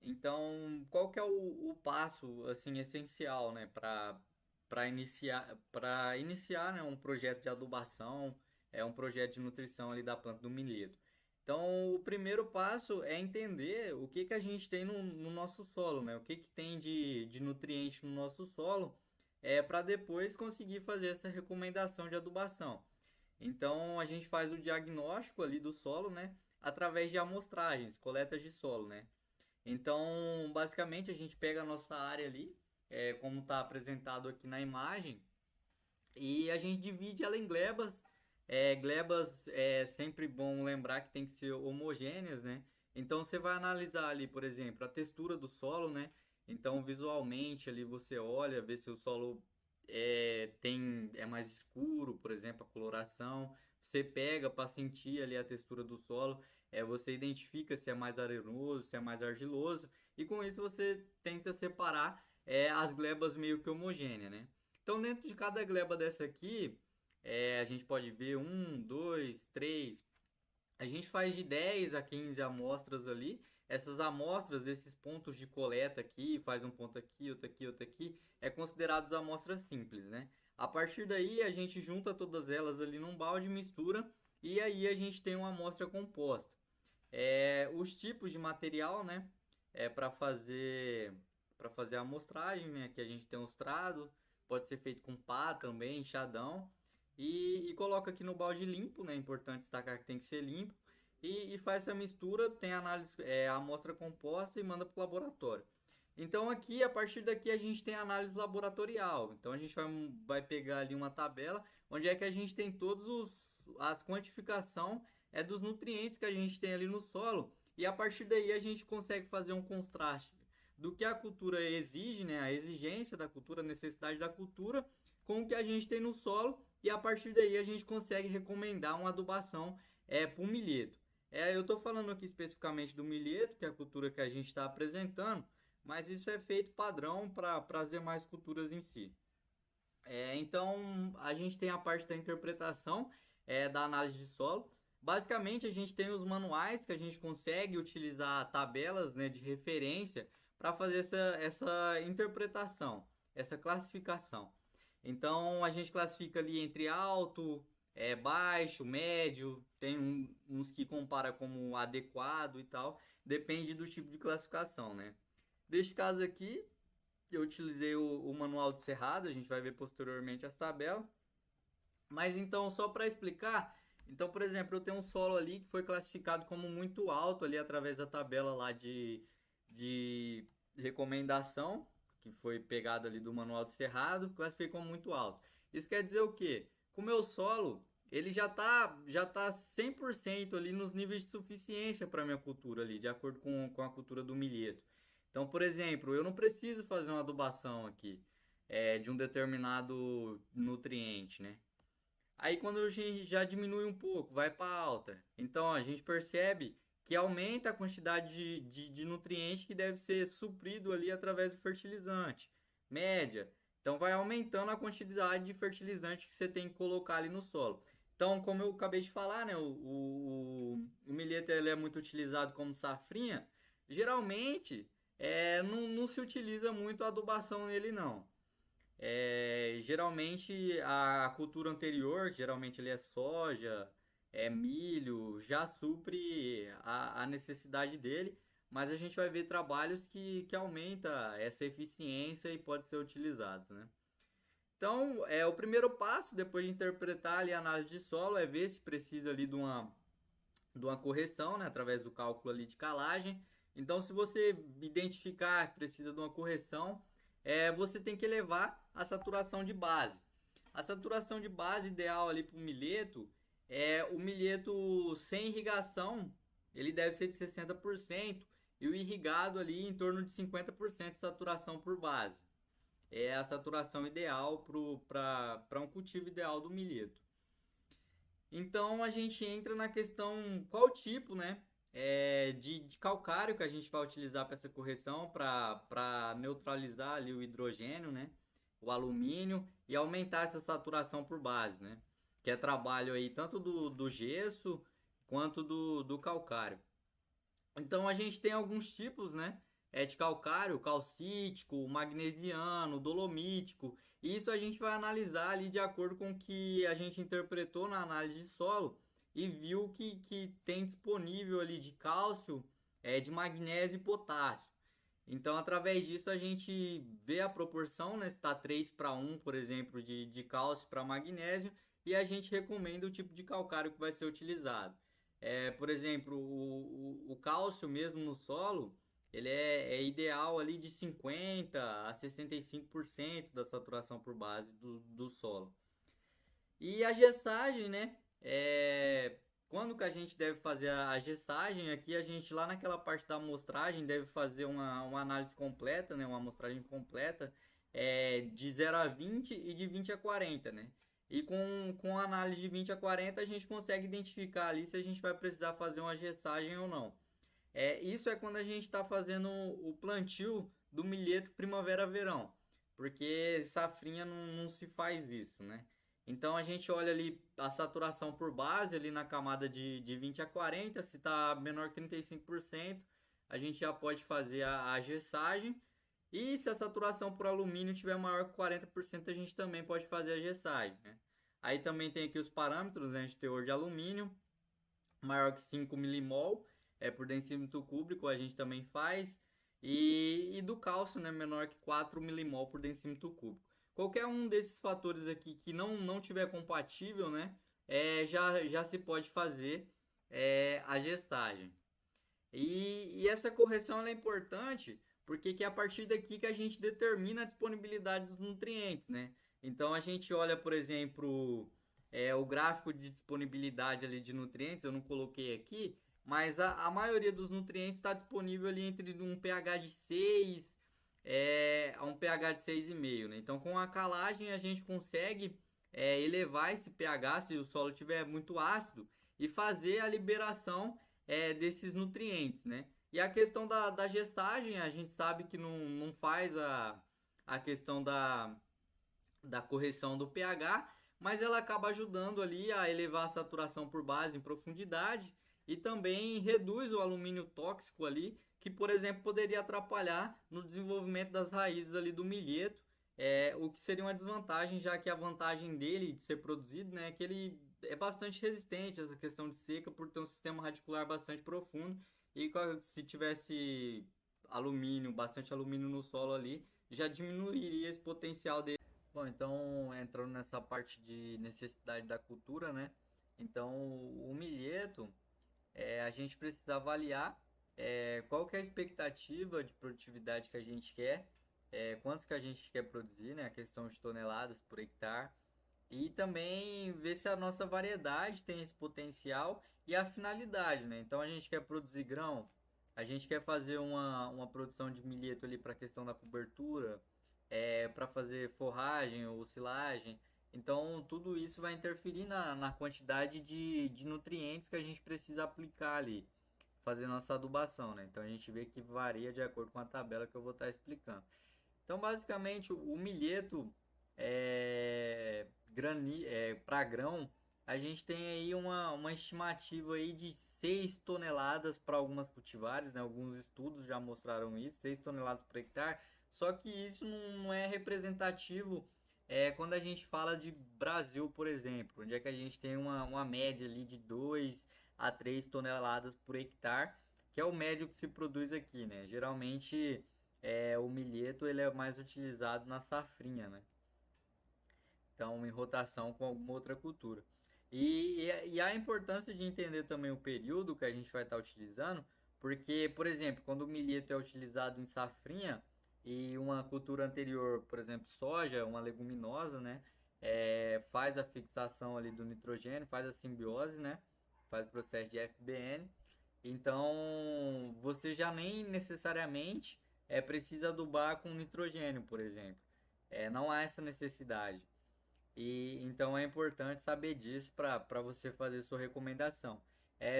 Então, qual que é o passo assim essencial, né, para iniciar, né, um projeto de adubação, um projeto de nutrição ali da planta do milheto? Então, o primeiro passo é entender o que que a gente tem no nosso solo, né? O que que tem de nutriente no nosso solo, para depois conseguir fazer essa recomendação de adubação. Então, a gente faz o diagnóstico ali do solo, né, através de amostragens, coletas de solo, né? Então, basicamente, a gente pega a nossa área ali, como está apresentado aqui na imagem, e a gente divide ela em glebas. Glebas é sempre bom lembrar que tem que ser homogêneas, né? Então, você vai analisar ali, por exemplo, a textura do solo, né? Então, visualmente ali você olha, vê se o solo é mais escuro, por exemplo, a coloração. Você pega para sentir ali a textura do solo, você identifica se é mais arenoso, se é mais argiloso, e com isso você tenta separar as glebas meio que homogêneas, né? Então, dentro de cada gleba dessa aqui, a gente pode ver um, dois, três. A gente faz de 10 a 15 amostras ali. Essas amostras, esses pontos de coleta aqui, faz um ponto aqui, outro aqui, outro aqui, é considerados amostras simples, né? A partir daí, a gente junta todas elas ali num balde, mistura, e aí a gente tem uma amostra composta. Os tipos de material, né? Para fazer a amostragem, né? Que a gente tem o estrado, pode ser feito com pá também, enxadão. E coloca aqui no balde limpo, né? É importante destacar que tem que ser limpo. E faz essa mistura, tem análise, a amostra composta e manda para o laboratório. Então aqui, a partir daqui, a gente tem análise laboratorial. Então a gente vai pegar ali uma tabela onde é que a gente tem todos as quantificação dos nutrientes que a gente tem ali no solo. E a partir daí a gente consegue fazer um contraste do que a cultura exige, né, a exigência da cultura, a necessidade da cultura, com o que a gente tem no solo. E a partir daí a gente consegue recomendar uma adubação para o milheto. Eu estou falando aqui especificamente do milheto, que é a cultura que a gente está apresentando, mas isso é feito padrão para as demais culturas em si. Então, a gente tem a parte da interpretação da análise de solo. Basicamente, a gente tem os manuais que a gente consegue utilizar tabelas, né, de referência para fazer essa interpretação, essa classificação. Então, a gente classifica ali entre alto, baixo, médio, tem uns que compara como adequado e tal, depende do tipo de classificação, né? Neste caso aqui, eu utilizei o manual de cerrado, a gente vai ver posteriormente as tabelas. Mas então, só para explicar, então, por exemplo, eu tenho um solo ali que foi classificado como muito alto ali através da tabela lá de recomendação, que foi pegado ali do manual de cerrado, classifiquei como muito alto. Isso quer dizer o quê? Que o meu solo, ele já tá 100% ali nos níveis de suficiência para minha cultura ali, de acordo com a cultura do milheto. Então, por exemplo, eu não preciso fazer uma adubação aqui de um determinado nutriente, né? Aí quando a gente já diminui um pouco, vai para alta. Então a gente percebe que aumenta a quantidade de nutrientes que deve ser suprido ali através do fertilizante. Média. Então vai aumentando a quantidade de fertilizante que você tem que colocar ali no solo. Então, como eu acabei de falar, né, o milheto ele é muito utilizado como safrinha. Geralmente, não se utiliza muito a adubação nele, não. Geralmente a cultura anterior, que geralmente ele é soja, milho, já supre a necessidade dele, mas a gente vai ver trabalhos que aumenta essa eficiência e pode ser utilizados, né? Então, o primeiro passo, depois de interpretar ali a análise de solo, é ver se precisa ali de uma correção, né, através do cálculo ali de calagem. Então, se você identificar que precisa de uma correção, você tem que elevar a saturação de base. A saturação de base ideal ali para o milheto o milheto sem irrigação, ele deve ser de 60% e o irrigado ali em torno de 50% de saturação por base. É a saturação ideal para um cultivo ideal do milheto. Então a gente entra na questão qual tipo, né, de calcário que a gente vai utilizar para essa correção para neutralizar ali o hidrogênio, né, o alumínio e aumentar essa saturação por base, né, que é trabalho aí tanto do gesso quanto do calcário. Então a gente tem alguns tipos, né? De calcário, calcítico, magnesiano, dolomítico. E isso a gente vai analisar ali de acordo com o que a gente interpretou na análise de solo e viu que tem disponível ali de cálcio, de magnésio e potássio. Então, através disso, a gente vê a proporção, né? Se está 3 para 1, por exemplo, de cálcio para magnésio, e a gente recomenda o tipo de calcário que vai ser utilizado. Por exemplo, o cálcio mesmo no solo, ele é ideal ali de 50 a 65% da saturação por base do solo. E a gessagem, né? Quando que a gente deve fazer a gessagem? Aqui a gente, lá naquela parte da amostragem, deve fazer uma análise completa, né? Uma amostragem completa de 0 a 20 e de 20 a 40, né? E com a análise de 20 a 40 a gente consegue identificar ali se a gente vai precisar fazer uma gessagem ou não. Isso é quando a gente está fazendo o plantio do milheto primavera-verão, porque safrinha não se faz isso, né? Então a gente olha ali a saturação por base ali na camada de 20 a 40, se está menor que 35%, a gente já pode fazer a gessagem. E se a saturação por alumínio tiver maior que 40%, a gente também pode fazer a gessagem, né? Aí também tem aqui os parâmetros, né, de teor de alumínio, maior que 5 milimol por decímetro cúbico, a gente também faz. E do cálcio, né, menor que 4 milimol por decímetro cúbico. Qualquer um desses fatores aqui que não tiver compatível, né, já se pode fazer a gessagem. E essa correção é importante porque é a partir daqui que a gente determina a disponibilidade dos nutrientes, né? Então a gente olha, por exemplo, o gráfico de disponibilidade ali de nutrientes, eu não coloquei aqui, mas a maioria dos nutrientes está disponível ali entre um pH de 6 a um pH de 6,5, né? Então com a calagem a gente consegue elevar esse pH se o solo estiver muito ácido e fazer a liberação desses nutrientes, né? E a questão da gessagem, a gente sabe que não faz a questão da correção do pH, mas ela acaba ajudando ali a elevar a saturação por base em profundidade e também reduz o alumínio tóxico ali, que, por exemplo, poderia atrapalhar no desenvolvimento das raízes ali do milheto, o que seria uma desvantagem, já que a vantagem dele de ser produzido, né, é que ele é bastante resistente a essa questão de seca por ter um sistema radicular bastante profundo e se tivesse alumínio, bastante alumínio no solo ali, já diminuiria esse potencial dele. Bom, então entrando nessa parte de necessidade da cultura, né? Então o milheto, a gente precisa avaliar qual que é a expectativa de produtividade que a gente quer, quantos que a gente quer produzir, né? A questão de toneladas por hectare. E também ver se a nossa variedade tem esse potencial e a finalidade, né? Então a gente quer produzir grão, a gente quer fazer uma produção de milheto ali para a questão da cobertura, para fazer forragem ou silagem. Então, tudo isso vai interferir na quantidade de nutrientes que a gente precisa aplicar ali, fazer nossa adubação, né? Então, a gente vê que varia de acordo com a tabela que eu vou estar explicando. Então, basicamente, o milheto para grão, a gente tem aí uma estimativa aí de 6 toneladas para algumas cultivares, né? Alguns estudos já mostraram isso, 6 toneladas por hectare. Só que isso não é representativo quando a gente fala de Brasil, por exemplo, onde é que a gente tem uma média ali de 2 a 3 toneladas por hectare, que é o médio que se produz aqui, né? Geralmente o milheto ele é mais utilizado na safrinha, né? Então, em rotação com alguma outra cultura. E a importância de entender também o período que a gente vai estar utilizando, porque, por exemplo, quando o milheto é utilizado em safrinha e uma cultura anterior, por exemplo, soja, uma leguminosa, né, faz a fixação ali do nitrogênio, faz a simbiose, né, faz o processo de FBN. Então, você já nem necessariamente precisa adubar com nitrogênio, por exemplo. Não há essa necessidade. E então é importante saber disso para você fazer sua recomendação.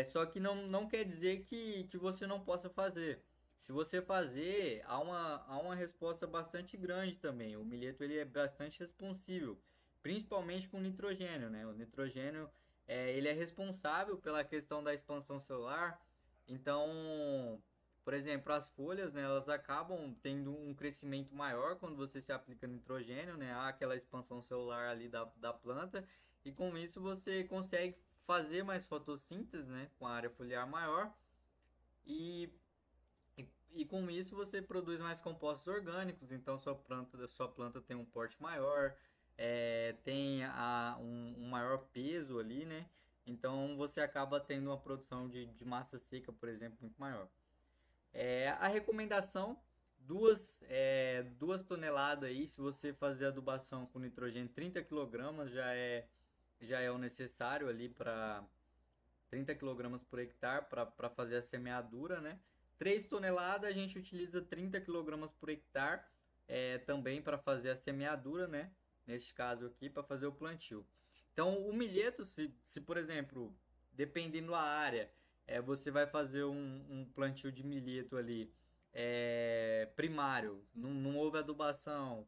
Só que não quer dizer que você não possa fazer. Se você fazer, há uma resposta bastante grande também. O milheto ele é bastante responsível, principalmente com nitrogênio, né? O nitrogênio ele é responsável pela questão da expansão celular. Então, por exemplo, as folhas, né, elas acabam tendo um crescimento maior quando você se aplica nitrogênio, né? Há aquela expansão celular ali da planta, e com isso você consegue fazer mais fotossíntese, né? Com a área foliar maior, e, e com isso você produz mais compostos orgânicos, então sua planta tem um porte maior, tem um maior peso ali, né? Então você acaba tendo uma produção de massa seca, por exemplo, muito maior. A recomendação, duas toneladas aí, se você fazer adubação com nitrogênio, 30 kg já é o necessário ali para 30 kg por hectare para fazer a semeadura, né? 3 toneladas a gente utiliza 30 kg por hectare também para fazer a semeadura, né? Neste caso aqui, para fazer o plantio. Então, o milheto, se por exemplo, dependendo da área, você vai fazer um plantio de milheto ali primário, não houve adubação,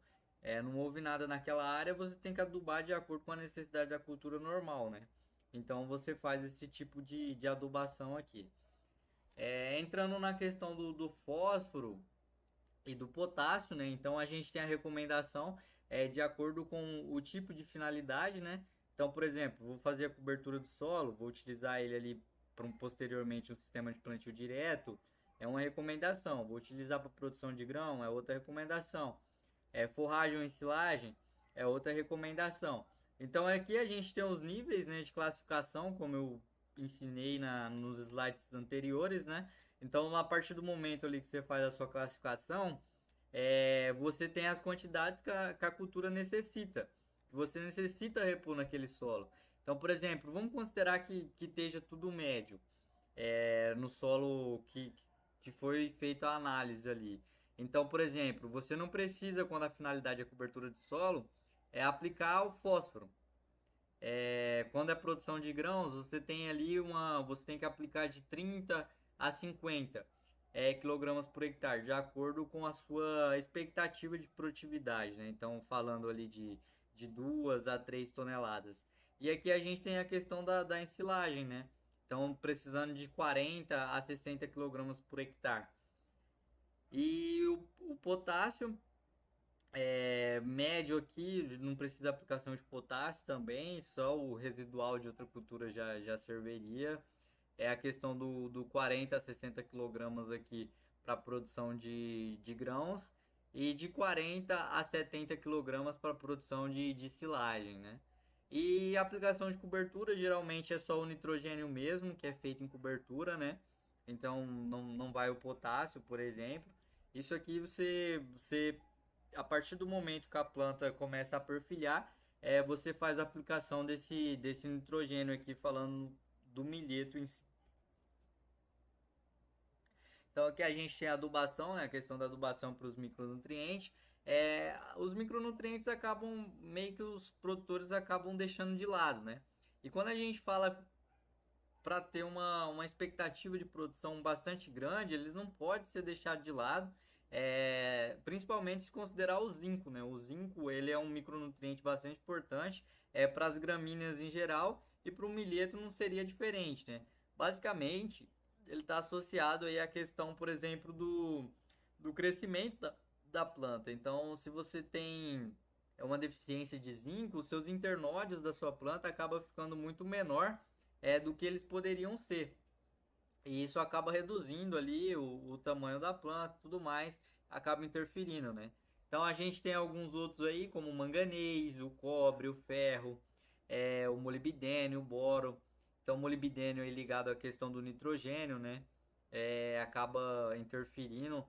não houve nada naquela área, você tem que adubar de acordo com a necessidade da cultura normal, né? Então você faz esse tipo de adubação aqui. Entrando na questão do fósforo e do potássio, né? Então a gente tem a recomendação de acordo com o tipo de finalidade, né? Então, por exemplo, vou fazer a cobertura do solo, vou utilizar ele ali para posteriormente um sistema de plantio direto, é uma recomendação. Vou utilizar para produção de grão, é outra recomendação. Forragem ou ensilagem, é outra recomendação. Então aqui a gente tem os níveis, né, de classificação, como eu ensinei nos slides anteriores, né? Então, a partir do momento ali que você faz a sua classificação, você tem as quantidades que a cultura necessita, que você necessita repor naquele solo. Então, por exemplo, vamos considerar que esteja tudo médio no solo que foi feita a análise ali. Então, por exemplo, você não precisa, quando a finalidade é cobertura de solo, aplicar o fósforo. Quando é produção de grãos, você tem que aplicar de 30 a 50 quilogramas por hectare, de acordo com a sua expectativa de produtividade, né? Então, falando ali de 2 a 3 toneladas. E aqui a gente tem a questão da ensilagem, né? Então, precisando de 40 a 60 quilogramas por hectare. E o potássio médio aqui, não precisa aplicação de potássio também, só o residual de outra cultura já serviria. É a questão do 40 a 60 quilogramas aqui para produção de grãos e de 40 a 70 quilogramas para produção de silagem, né? E a aplicação de cobertura geralmente é só o nitrogênio mesmo, que é feito em cobertura, né? Então não vai o potássio, por exemplo. Isso aqui você a partir do momento que a planta começa a perfilhar, você faz a aplicação desse nitrogênio aqui, falando do milheto em si. Então aqui a gente tem a adubação, né, a questão da adubação para os micronutrientes. os micronutrientes acabam, meio que os produtores acabam deixando de lado, né? E quando a gente fala para ter uma expectativa de produção bastante grande, eles não podem ser deixados de lado, principalmente se considerar o zinco, né? O zinco, ele é um micronutriente bastante importante para as gramíneas em geral, e para o milheto não seria diferente, né? Basicamente, ele está associado aí à questão, por exemplo, do crescimento da planta. Então, se você tem uma deficiência de zinco, os seus internódios da sua planta acabam ficando muito menor do que eles poderiam ser. E isso acaba reduzindo ali o tamanho da planta e tudo mais, acaba interferindo, né? Então a gente tem alguns outros aí, como o manganês, o cobre, o ferro, o molibdênio, o boro. Então o molibdênio é ligado à questão do nitrogênio, né? Acaba interferindo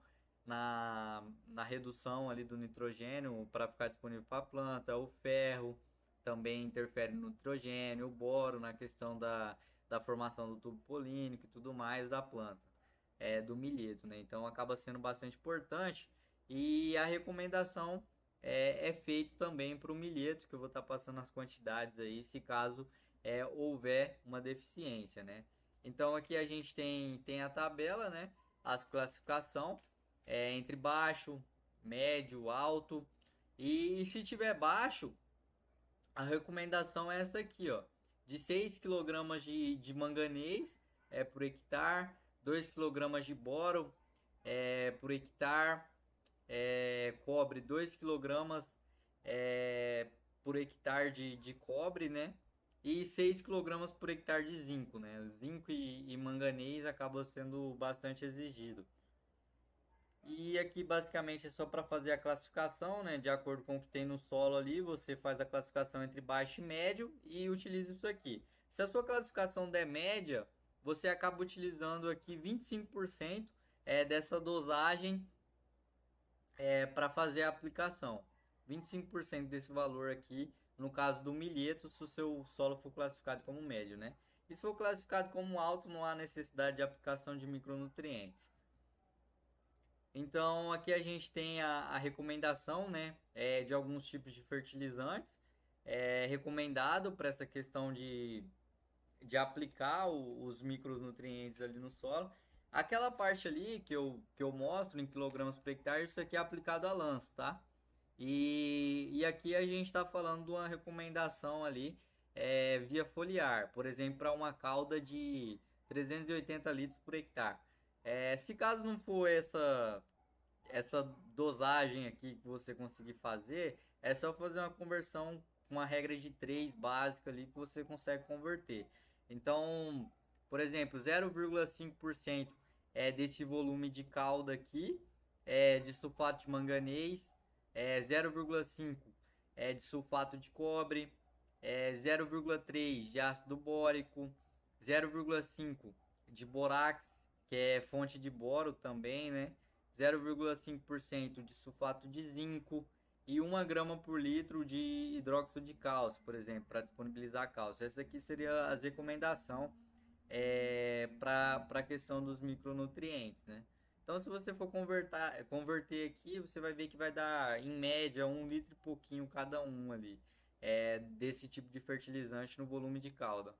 na redução ali do nitrogênio para ficar disponível para a planta. O ferro também interfere no nitrogênio, o boro na questão da formação do tubo polínico e tudo mais da planta, do milheto, né? Então acaba sendo bastante importante, e a recomendação é feito também para o milheto, que eu vou estar passando as quantidades aí, se caso houver uma deficiência, né? Então aqui a gente tem a tabela, né? As classificação entre baixo, médio, alto, e se tiver baixo, a recomendação é essa aqui, ó, de 6 kg de manganês por hectare, 2 kg de boro por hectare, cobre 2 kg por hectare de cobre, né? E 6 kg por hectare de zinco, né? Zinco e manganês acabam sendo bastante exigido. E aqui basicamente é só para fazer a classificação, né? De acordo com o que tem no solo ali, você faz a classificação entre baixo e médio e utiliza isso aqui. Se a sua classificação der média, você acaba utilizando aqui 25% dessa dosagem para fazer a aplicação. 25% desse valor aqui, no caso do milheto, se o seu solo for classificado como médio, né? E se for classificado como alto, não há necessidade de aplicação de micronutrientes. Então aqui a gente tem a recomendação, né, de alguns tipos de fertilizantes recomendado para essa questão de aplicar os micronutrientes ali no solo. Aquela parte ali que eu mostro em quilogramas por hectare, isso aqui é aplicado a lanço, tá? E aqui a gente está falando de uma recomendação ali via foliar, por exemplo, para uma cauda de 380 litros por hectare. Se caso não for essa dosagem aqui que você conseguir fazer, é só fazer uma conversão com uma regra de 3 básica ali que você consegue converter. Então, por exemplo, 0,5% desse volume de calda aqui de sulfato de manganês, 0,5 de sulfato de cobre, 0,3 de ácido bórico, 0,5 de borax, que é fonte de boro também, né? 0,5% de sulfato de zinco e 1 grama por litro de hidróxido de cálcio, por exemplo, para disponibilizar cálcio. Essa aqui seria a recomendação para a questão dos micronutrientes, né? Então, se você for converter aqui, você vai ver que vai dar, em média, 1 litro e pouquinho cada um ali, desse tipo de fertilizante no volume de calda.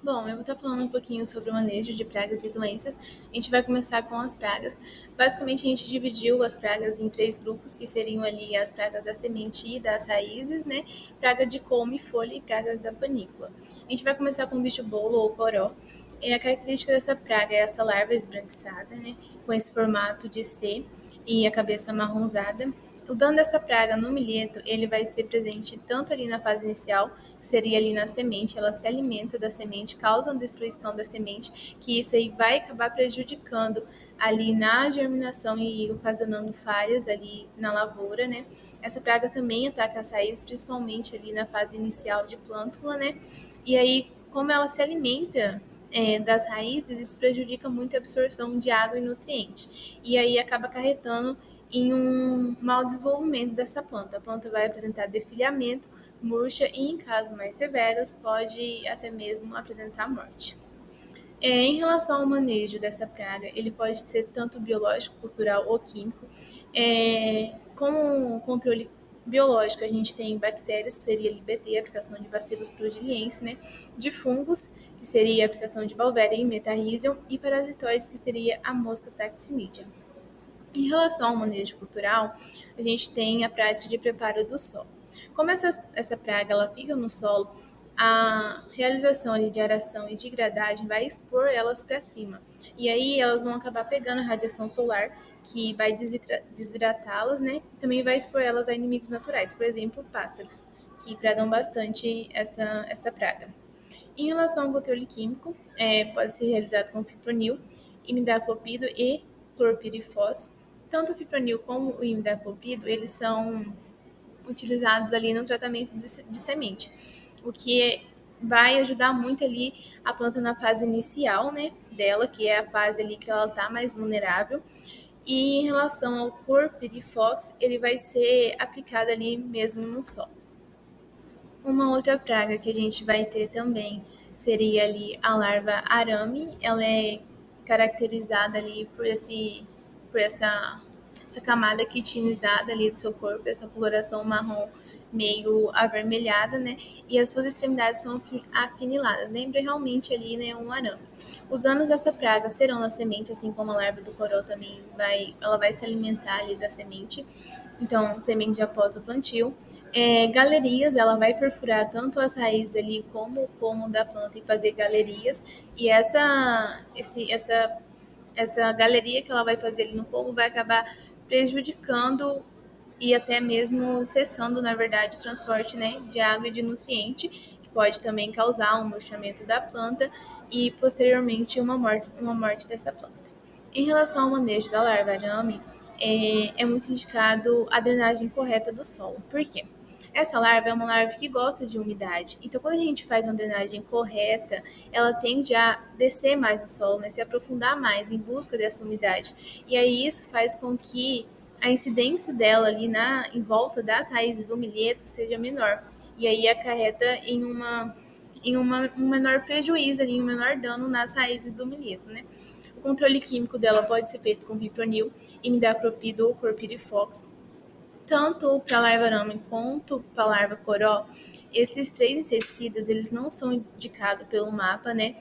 Bom, eu vou estar falando um pouquinho sobre o manejo de pragas e doenças. A gente vai começar com as pragas. Basicamente, a gente dividiu as pragas em 3 grupos, que seriam ali as pragas da semente e das raízes, né? Praga de come, folha e pragas da panícula. A gente vai começar com o bicho-bolo ou coró. A característica dessa praga é essa larva esbranquiçada, né? Com esse formato de C e a cabeça amarronzada. O dano dessa praga no milheto, ele vai ser presente tanto ali na fase inicial, que seria ali na semente, ela se alimenta da semente, causa uma destruição da semente, que isso aí vai acabar prejudicando ali na germinação e ocasionando falhas ali na lavoura, né? Essa praga também ataca as raízes, principalmente ali na fase inicial de plântula, né? E aí, como ela se alimenta das raízes, isso prejudica muito a absorção de água e nutrientes. E aí acaba acarretando em um mau desenvolvimento dessa planta. A planta vai apresentar defilhamento, murcha e, em casos mais severos, pode até mesmo apresentar morte. Em relação ao manejo dessa praga, ele pode ser tanto biológico, cultural ou químico. Como controle biológico, a gente tem bactérias, que seria LBT, aplicação de Bacillus thuringiensis, né? De fungos, que seria a aplicação de Beauveria e Metarrhizium, e parasitóides, que seria a mosca Taxinidia. Em relação ao manejo cultural, a gente tem a prática de preparo do solo. Como essa praga ela fica no solo, a realização ali de aração e de gradagem vai expor elas para cima. E aí elas vão acabar pegando a radiação solar, que vai desidratá-las, né? E também vai expor elas a inimigos naturais, por exemplo, pássaros, que predam bastante essa praga. Em relação ao controle químico, pode ser realizado com fipronil, imidacloprid e clorpirifos. Tanto o fipronil como o imidacloprid, eles são utilizados ali no tratamento de semente, o que vai ajudar muito ali a planta na fase inicial, né, dela, que é a fase ali que ela está mais vulnerável. E em relação ao clorpirifos, ele vai ser aplicado ali mesmo no solo. Uma outra praga que a gente vai ter também seria ali a larva arame. Ela é caracterizada ali por essa camada quitinizada ali do seu corpo, essa coloração marrom meio avermelhada, né? E as suas extremidades são afiniladas. Lembra realmente ali, né, um arame. Os danos dessa praga serão na semente, assim como a larva do coroa também ela vai se alimentar ali da semente. Então, semente após o plantio. Galerias, ela vai perfurar tanto as raízes ali como o como da planta e fazer galerias. E essa galeria que ela vai fazer ali no como vai acabar prejudicando e até mesmo cessando, na verdade, o transporte, né, de água e de nutriente, que pode também causar um murchamento da planta e posteriormente uma morte dessa planta. Em relação ao manejo da larva arame, é muito indicado a drenagem correta do solo. Por quê? Essa larva é uma larva que gosta de umidade. Então, quando a gente faz uma drenagem correta, ela tende a descer mais no solo, né, se aprofundar mais em busca dessa umidade. E aí isso faz com que a incidência dela ali em volta das raízes do milheto seja menor. E aí acarreta um menor prejuízo ali, um menor dano nas raízes do milheto, né? O controle químico dela pode ser feito com fipronil, imidacloprid ou clorpirifos. Tanto para a larva arame quanto para a larva coró, esses três inseticidas eles não são indicados pelo mapa, né?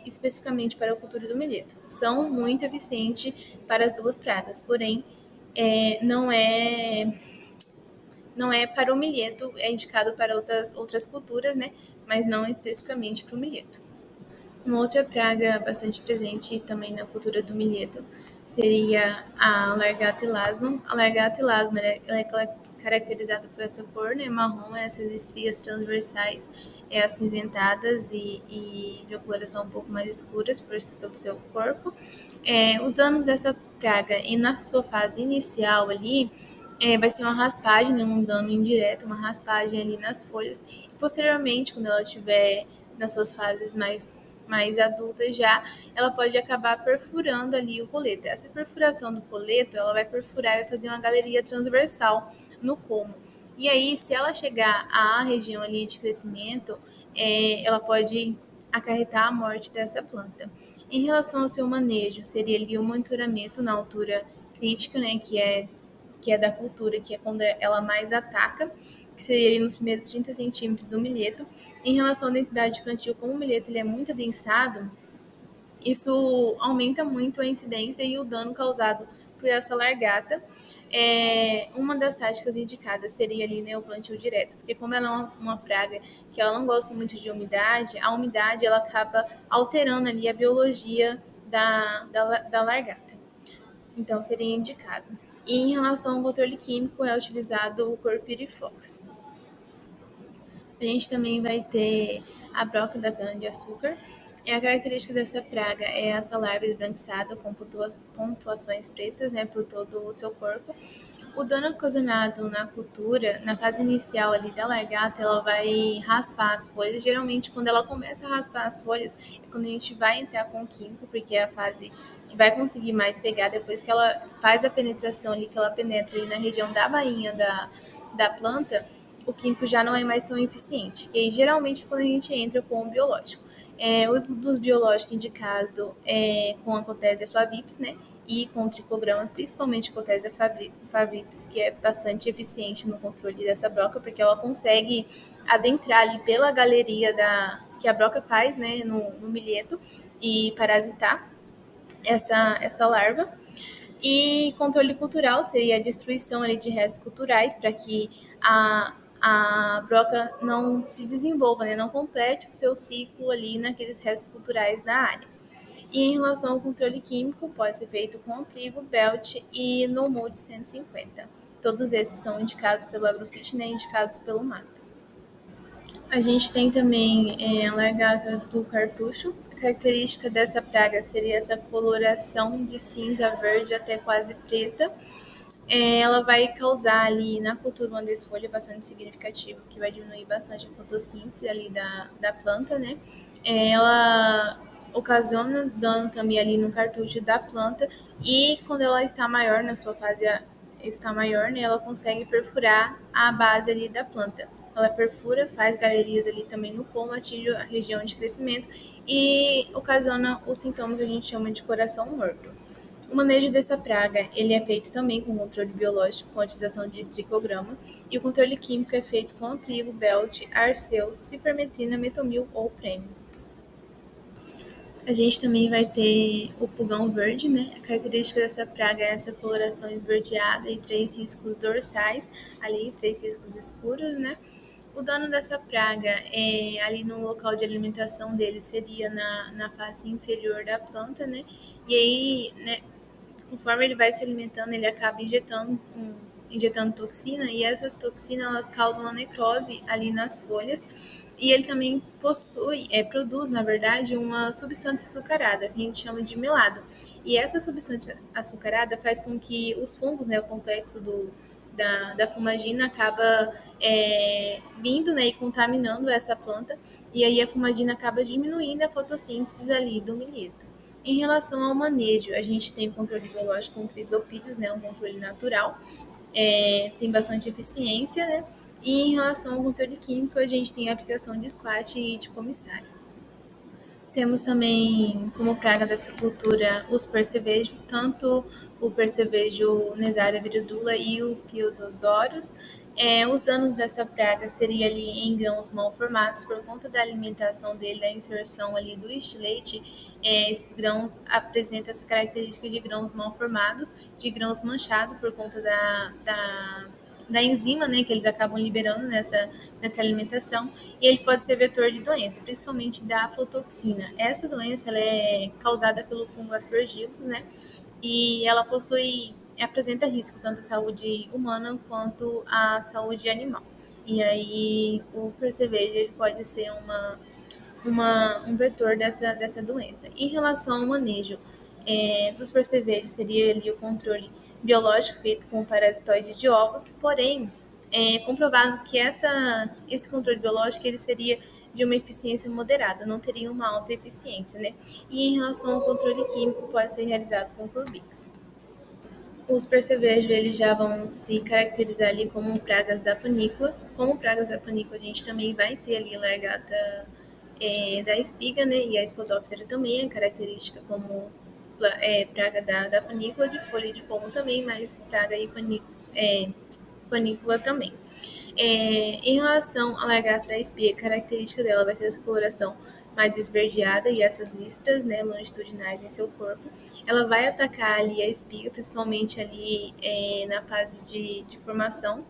Especificamente para a cultura do milheto. São muito eficientes para as duas pragas, porém não é para o milheto, é indicado para outras culturas, né? Mas não especificamente para o milheto. Uma outra praga bastante presente também na cultura do milheto seria a Largata elasma. A Largata elasma ela é caracterizada por essa cor, né, marrom, essas estrias transversais acinzentadas e de coloração um pouco mais escuras pelo seu corpo. Os danos dessa praga e na sua fase inicial ali vai ser uma raspagem, né, um dano indireto, uma raspagem ali nas folhas. E posteriormente, quando ela estiver nas suas fases mais adultas já, ela pode acabar perfurando ali o coleto. Essa perfuração do coleto, ela vai perfurar e vai fazer uma galeria transversal no como. E aí, se ela chegar à região ali de crescimento, ela pode acarretar a morte dessa planta. Em relação ao seu manejo, seria ali o monitoramento na altura crítica, né, que é da cultura, que é quando ela mais ataca, que seria ali nos primeiros 30 centímetros do milheto. Em relação à densidade de plantio, como o milheto ele é muito adensado, isso aumenta muito a incidência e o dano causado por essa largata. Uma das táticas indicadas seria ali, né, o plantio direto, porque como ela é uma praga que ela não gosta muito de umidade, a umidade ela acaba alterando ali a biologia da largata. Então seria indicado. E em relação ao controle químico, é utilizado o clorpirifos. A gente também vai ter a broca da cana-de-açúcar. A característica dessa praga é essa larva esbranquiçada com pontuações pretas, né, por todo o seu corpo. O dano ocasionado na cultura, na fase inicial ali da largata, ela vai raspar as folhas. Geralmente, quando ela começa a raspar as folhas, é quando a gente vai entrar com o químico, porque é a fase que vai conseguir mais pegar depois que ela faz a penetração ali, que ela penetra ali na região da bainha da planta, o químico já não é mais tão eficiente. E aí, geralmente, é quando a gente entra com o biológico. O uso dos biológicos indicado é com a Cotésia flavips, né? E com o tricograma, principalmente a Cotésia flavips, que é bastante eficiente no controle dessa broca, porque ela consegue adentrar ali pela galeria que a broca faz, né, no milheto e parasitar essa larva. E controle cultural seria a destruição ali de restos culturais para que a broca não se desenvolva, né, não complete o seu ciclo ali naqueles restos culturais da área. E em relação ao controle químico, pode ser feito com apligo, belt e no mold 150. Todos esses são indicados pelo Agrofit, né, indicados pelo MAP. A gente tem também a largata do cartucho. A característica dessa praga seria essa coloração de cinza verde até quase preta. Ela vai causar ali na cultura uma desfolha bastante significativo, que vai diminuir bastante a fotossíntese ali da planta, né? Ela ocasiona dano também ali no cartucho da planta e quando ela está maior, na sua fase está maior, né, ela consegue perfurar a base ali da planta. Ela perfura, faz galerias ali também no colmo, atinge a região de crescimento e ocasiona o sintoma que a gente chama de coração morto. O manejo dessa praga ele é feito também com controle biológico, com a utilização de tricograma, e o controle químico é feito com apligo, belt, arceus, cipermetrina, metomil ou prêmio. A gente também vai ter o pulgão verde, né? A característica dessa praga é essa coloração esverdeada e 3 riscos dorsais, ali 3 riscos escuros, né? O dano dessa praga é ali no local de alimentação dele seria na face inferior da planta, né? E aí, né, conforme ele vai se alimentando, ele acaba injetando toxina e essas toxinas elas causam uma necrose ali nas folhas e ele também produz, na verdade, uma substância açucarada que a gente chama de melado. E essa substância açucarada faz com que os fungos, né, o complexo da fumagina acaba vindo, né, e contaminando essa planta e aí a fumagina acaba diminuindo a fotossíntese ali do milheto. Em relação ao manejo, a gente tem o controle biológico com crisopídeos, né, um controle natural, tem bastante eficiência, né? E em relação ao controle químico, a gente tem a aplicação de squat e de comissário. Temos também como praga dessa cultura os percevejos, tanto o percevejo Nesaria viridula e o Piosodorus. Os danos dessa praga seria ali em grãos mal formados por conta da alimentação dele, da inserção ali do estilete. Esses grãos apresentam essa característica de grãos mal formados, de grãos manchados por conta da enzima, né, que eles acabam liberando nessa alimentação, e ele pode ser vetor de doença, principalmente da aflotoxina. Essa doença ela é causada pelo fungo aspergillus, né, e ela apresenta risco tanto à saúde humana quanto à saúde animal. E aí o percevejo ele pode ser um vetor dessa doença. Em relação ao manejo dos percevejos, seria ali o controle biológico feito com parasitoides de ovos, porém, é comprovado que esse controle biológico ele seria de uma eficiência moderada, não teria uma alta eficiência, né? E em relação ao controle químico, pode ser realizado com Curbix. Os percevejos eles já vão se caracterizar ali como pragas da panícula. Como pragas da panícula, a gente também vai ter ali a largata da espiga, né? E a Spodoptera também é característica como praga da panícula, de folha de pomo também, mas praga e panícula também. Em relação à largata da espiga, a característica dela vai ser essa coloração mais esverdeada e essas listras, né, longitudinais em seu corpo. Ela vai atacar ali a espiga, principalmente ali na fase de formação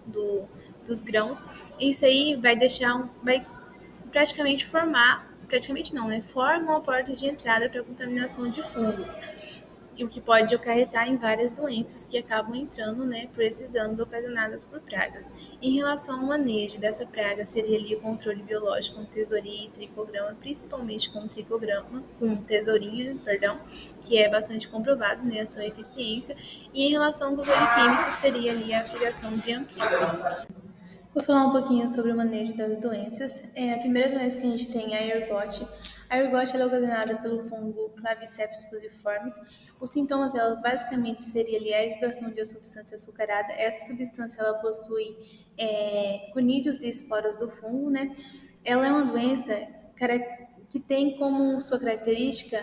dos grãos. Isso aí vai praticamente praticamente não, né, forma uma porta de entrada para a contaminação de fungos e o que pode acarretar em várias doenças que acabam entrando, né, por esses anos ocasionadas por pragas. Em relação ao manejo dessa praga, seria ali o controle biológico com tesourinha e tricograma, principalmente com tesourinha, perdão, que é bastante comprovado, né, a sua eficiência. E em relação ao controle químico, seria ali a aplicação de amplia. Vou falar um pouquinho sobre o manejo das doenças. A primeira doença que a gente tem é a ergote. A ergote é ocasionada pelo fungo Claviceps fusiformis. Os sintomas dela basicamente seria ali a exudação de uma substância açucarada. Essa substância ela possui conídeos e esporas do fungo, né? Ela é uma doença que tem como sua característica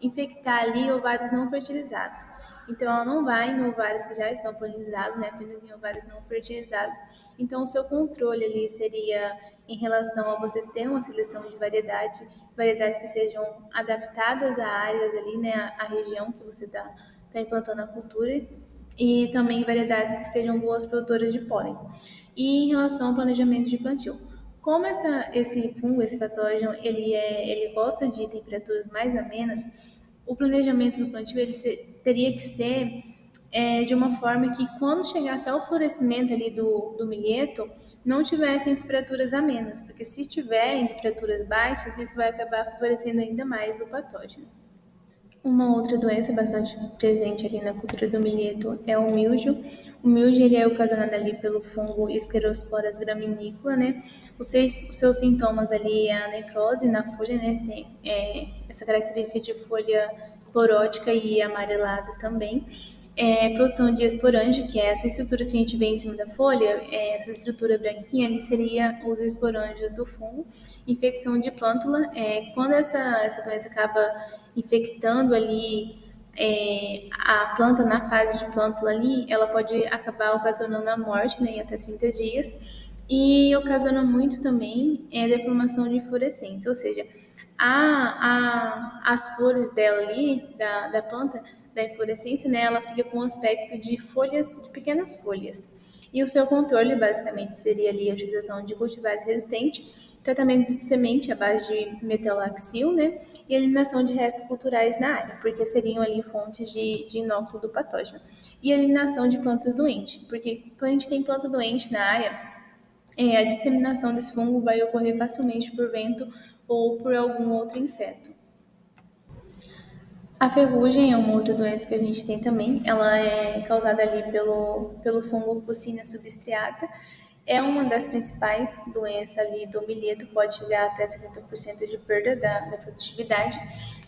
infectar ali ovários não fertilizados. Então, ela não vai em ovários que já estão polinizados, né? Apenas em ovários não fertilizados. Então, o seu controle ali seria em relação a você ter uma seleção de variedades que sejam adaptadas a áreas ali, né? A região que você está implantando a cultura e também variedades que sejam boas produtoras de pólen. E em relação ao planejamento de plantio, como esse fungo, esse patógeno, ele gosta de temperaturas mais amenas, o planejamento do plantio teria que ser de uma forma que quando chegasse ao florescimento ali do milheto, não tivesse em temperaturas amenas, porque se tiver em temperaturas baixas, isso vai acabar favorecendo ainda mais o patógeno. Uma outra doença bastante presente ali na cultura do milheto é o mildio. O mildio ele é ocasionado ali pelo fungo Sclerosporas graminícola, né? Os seus sintomas ali é a necrose na folha, né? Tem essa característica de folha clorótica e amarelada também. Produção de esporângio, que é essa estrutura que a gente vê em cima da folha, essa estrutura branquinha ali seria os esporângios do fungo. Infecção de plântula, quando essa doença acaba infectando ali a planta na fase de plântula ali, ela pode acabar ocasionando a morte, né, em até 30 dias, e ocasiona muito também deformação de fluorescência, ou seja, as flores dela ali, da planta, da inflorescência, né, ela fica com um aspecto de folhas, de pequenas folhas. E o seu controle, basicamente, seria ali a utilização de cultivar resistente, tratamento de semente à base de metalaxil, né, e eliminação de restos culturais na área, porque seriam ali fontes de inóculo do patógeno. E eliminação de plantas doentes, porque quando a gente tem planta doente na área, a disseminação desse fungo vai ocorrer facilmente por vento ou por algum outro inseto. A ferrugem é uma outra doença que a gente tem também. Ela é causada ali pelo fungo Pucina substriata. É uma das principais doenças ali do milheto, pode chegar até 70% de perda da produtividade.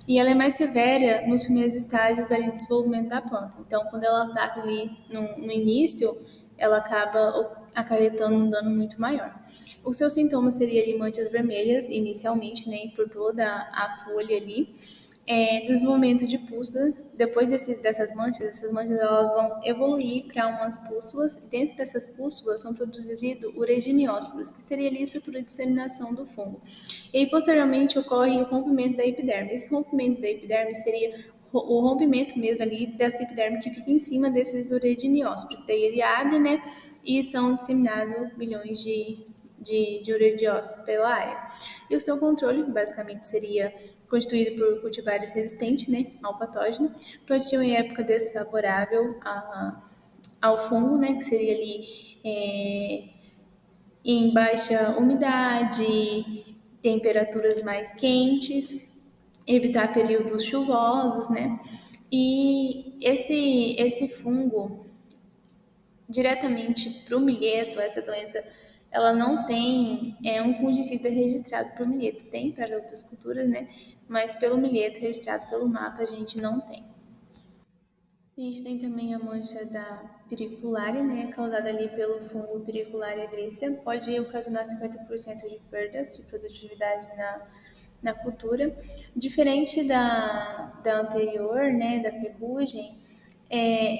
E ela é mais severa nos primeiros estágios ali de desenvolvimento da planta. Então, quando ela ataca ali no início, ela acaba acarretando um dano muito maior. Os seus sintomas seriam ali manchas vermelhas, inicialmente, né, por toda a folha ali, desenvolvimento de pústula. Depois dessas manchas, essas manchas elas vão evoluir para umas pústulas. Dentro dessas pústulas são produzidos ureginiósporos, que seria ali a estrutura de disseminação do fungo. E aí, posteriormente, ocorre o rompimento da epiderme. Esse rompimento da epiderme seria o rompimento mesmo ali dessa epiderme que fica em cima desses ureginiósporos. Daí ele abre, né, e são disseminados milhões de ureginiósporos pela área. E o seu controle, basicamente, seria constituído por cultivares resistentes, né, ao patógeno, plantio em época desfavorável ao fungo, né, que seria ali em baixa umidade, temperaturas mais quentes, evitar períodos chuvosos, né? E esse fungo, diretamente para o milheto, essa doença, ela não tem um fungicida registrado para o milheto. Tem para outras culturas, né? Mas pelo milheto, registrado pelo mapa, a gente não tem. A gente tem também a mancha da piriculária, né, causada ali pelo fungo Piriculária agrícia. Pode ocasionar 50% de perdas de produtividade na cultura. Diferente da anterior, né, da ferrugem,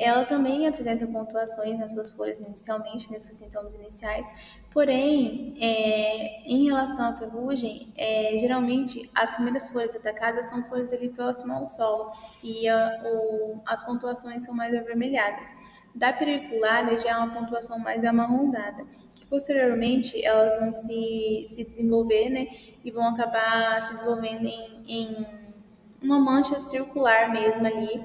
ela também apresenta pontuações nas suas folhas inicialmente, nesses sintomas iniciais, porém, em relação à ferrugem, geralmente as primeiras folhas atacadas são folhas ali próximas ao solo e as pontuações são mais avermelhadas. Da periculada já é uma pontuação mais amarronzada, que posteriormente elas vão se desenvolver, né, e vão acabar se desenvolvendo em uma mancha circular mesmo ali,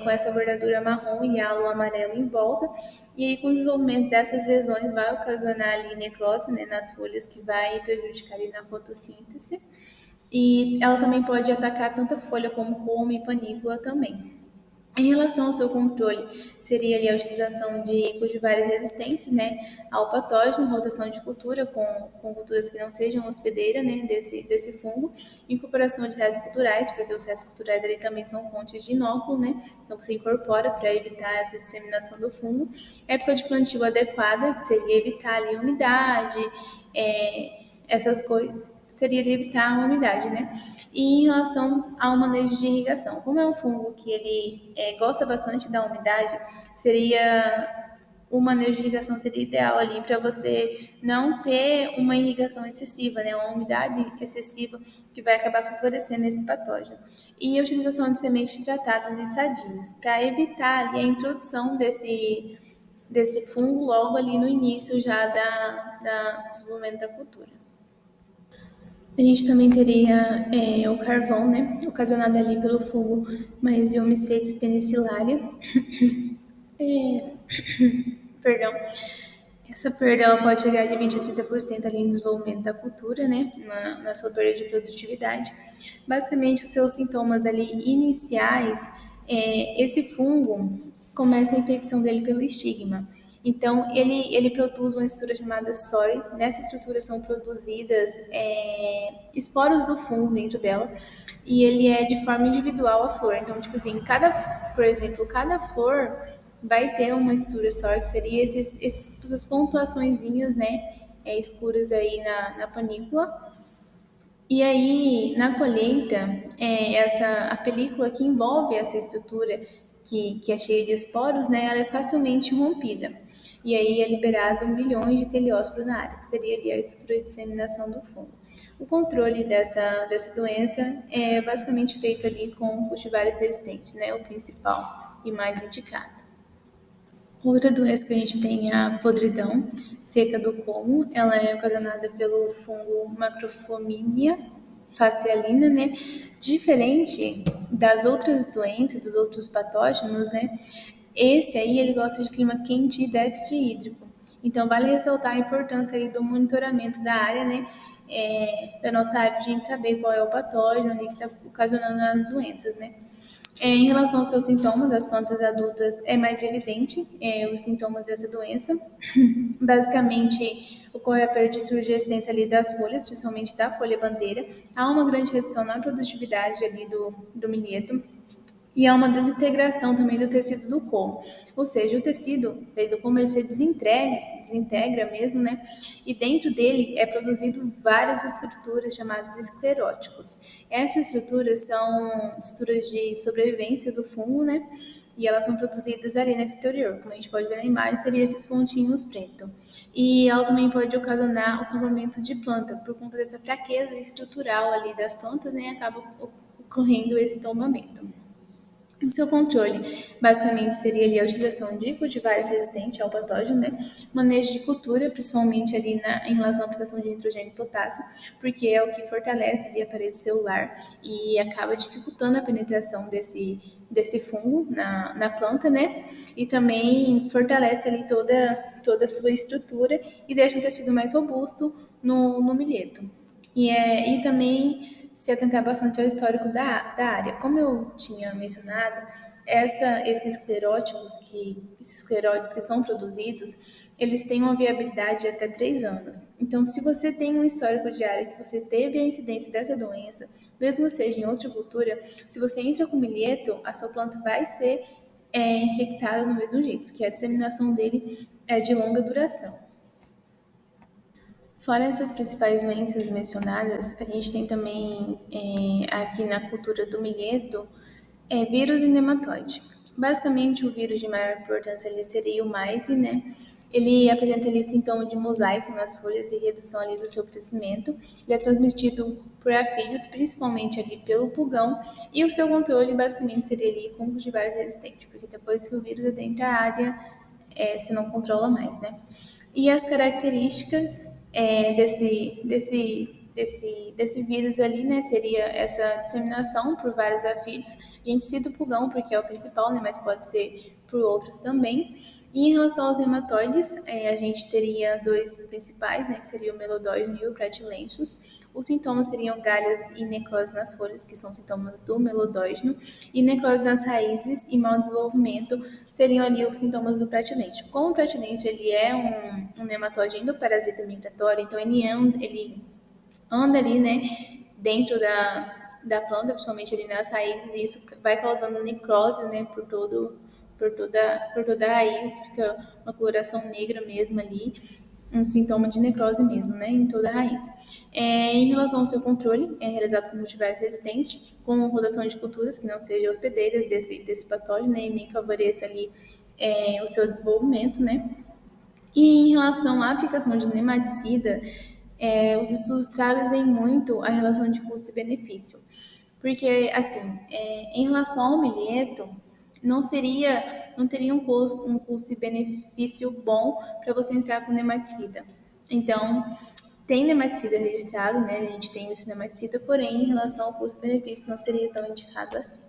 com essa bordadura marrom e halo amarelo em volta. E aí, com o desenvolvimento dessas lesões, vai ocasionar ali necrose, né, nas folhas, que vai prejudicar ali na fotossíntese. E ela também pode atacar tanto a folha como colme e panícula também. Em relação ao seu controle, seria ali a utilização de cultivares resistentes, né, ao patógeno, rotação de cultura com culturas que não sejam hospedeira, né, desse fungo, incorporação de restos culturais, porque os restos culturais ali também são fontes de inóculo, né, então você incorpora para evitar essa disseminação do fungo. Época de plantio adequada, que seria evitar ali umidade, essas coisas, seria de evitar a umidade, né? E em relação ao manejo de irrigação, como é um fungo que ele gosta bastante da umidade, seria o manejo de irrigação seria ideal ali para você não ter uma irrigação excessiva, né? Uma umidade excessiva que vai acabar favorecendo esse patógeno. E a utilização de sementes tratadas e sadias para evitar ali a introdução desse fungo logo ali no início já da desenvolvimento da cultura. A gente também teria o carvão, né? Ocasionado ali pelo fungo Myxomycetes penicillaria. Perdão. Essa perda ela pode chegar de 20 a 30% ali no desenvolvimento da cultura, né, na sua perda de produtividade. Basicamente, os seus sintomas ali iniciais, esse fungo começa a infecção dele pelo estigma. Então, ele produz uma estrutura chamada SORI. Nessa estrutura são produzidas esporos do fungo dentro dela e ele é de forma individual a flor. Então, tipo assim, por exemplo, cada flor vai ter uma estrutura só, que seria essas pontuaçõezinhas, né, escuras aí na panícula. E aí, na colheita, a película que envolve essa estrutura, que é cheia de esporos, né, ela é facilmente rompida. E aí é liberado milhões de teleósporos na área, que seria ali a estrutura de disseminação do fungo. O controle dessa doença é basicamente feito ali com cultivares resistentes, né, o principal e mais indicado. Outra doença que a gente tem é a podridão seca do colmo. Ela é ocasionada pelo fungo Macrophominia facialina, né? Diferente das outras doenças, dos outros patógenos, né? Esse aí, ele gosta de clima quente e déficit hídrico. Então, vale ressaltar a importância aí do monitoramento da área, né? Da nossa área, para a gente saber qual é o patógeno ali que está ocasionando as doenças, né? Em relação aos seus sintomas, das plantas adultas é mais evidente os sintomas dessa doença. Basicamente, ocorre a perda de turgescência ali das folhas, principalmente da folha bandeira. Há uma grande redução na produtividade ali do milheto. E há uma desintegração também do tecido do colmo. Ou seja, o tecido do colmo ele se desintegra mesmo, né? E dentro dele é produzido várias estruturas chamadas escleróticos. Essas estruturas são estruturas de sobrevivência do fungo, né? E elas são produzidas ali nesse interior. Como a gente pode ver na imagem, seriam esses pontinhos pretos. E ela também pode ocasionar o tombamento de planta, por conta dessa fraqueza estrutural ali das plantas, né? Acaba ocorrendo esse tombamento. O seu controle, basicamente, seria ali a utilização de cultivares resistentes ao patógeno, né? Manejo de cultura, principalmente ali em relação à aplicação de nitrogênio e potássio, porque é o que fortalece ali a parede celular e acaba dificultando a penetração desse fungo na planta, né? E também fortalece ali toda a sua estrutura e deixa um tecido mais robusto no milheto. E também se atentar bastante ao histórico da área. Como eu tinha mencionado, esses escleróticos que são produzidos, eles têm uma viabilidade de até 3 anos. Então, se você tem um histórico de área que você teve a incidência dessa doença, mesmo seja em outra cultura, se você entra com milheto, a sua planta vai ser infectada do mesmo jeito, porque a disseminação dele é de longa duração. Fora essas principais doenças mencionadas, a gente tem também aqui na cultura do milheto vírus e nematóide. Basicamente, o vírus de maior importância ali seria o MAISE, né? Ele apresenta ali sintoma de mosaico nas folhas e redução ali do seu crescimento. Ele é transmitido por afídeos, principalmente ali pelo pulgão, e o seu controle basicamente seria ali com cultivares resistentes, porque depois que o vírus adentra a área, você não controla mais, né? E as características desse vírus ali, né, seria essa disseminação por vários afídeos. A gente cita o pulgão porque é o principal, né, mas pode ser por outros também. E em relação aos nematóides, a gente teria dois principais, né, que seria o melodógeno e o pratilenchus. Os sintomas seriam galhas e necrose nas folhas, que são sintomas do melodógeno, e necrose nas raízes e mau desenvolvimento seriam ali os sintomas do pratilencho. Como o pratilencho ele é um nematóide endoparasita migratório, então ele anda ali, né, dentro da planta, principalmente ali nas raízes, e isso vai causando necrose, né, por toda a raiz, fica uma coloração negra mesmo ali. um sintoma de necrose mesmo, né, em toda a raiz. Em relação ao seu controle, é realizado com multivares resistentes, com rotação de culturas que não sejam hospedeiras desse patógeno, né, e nem favoreça ali o seu desenvolvimento, né. E em relação à aplicação de nematicida, os estudos trazem muito a relação de custo e benefício. Porque, assim, em relação ao milheto, não teria um custo e benefício bom para você entrar com nematicida. Então, tem nematicida registrado, né? A gente tem esse nematicida, porém, em relação ao custo e benefício, não seria tão indicado assim.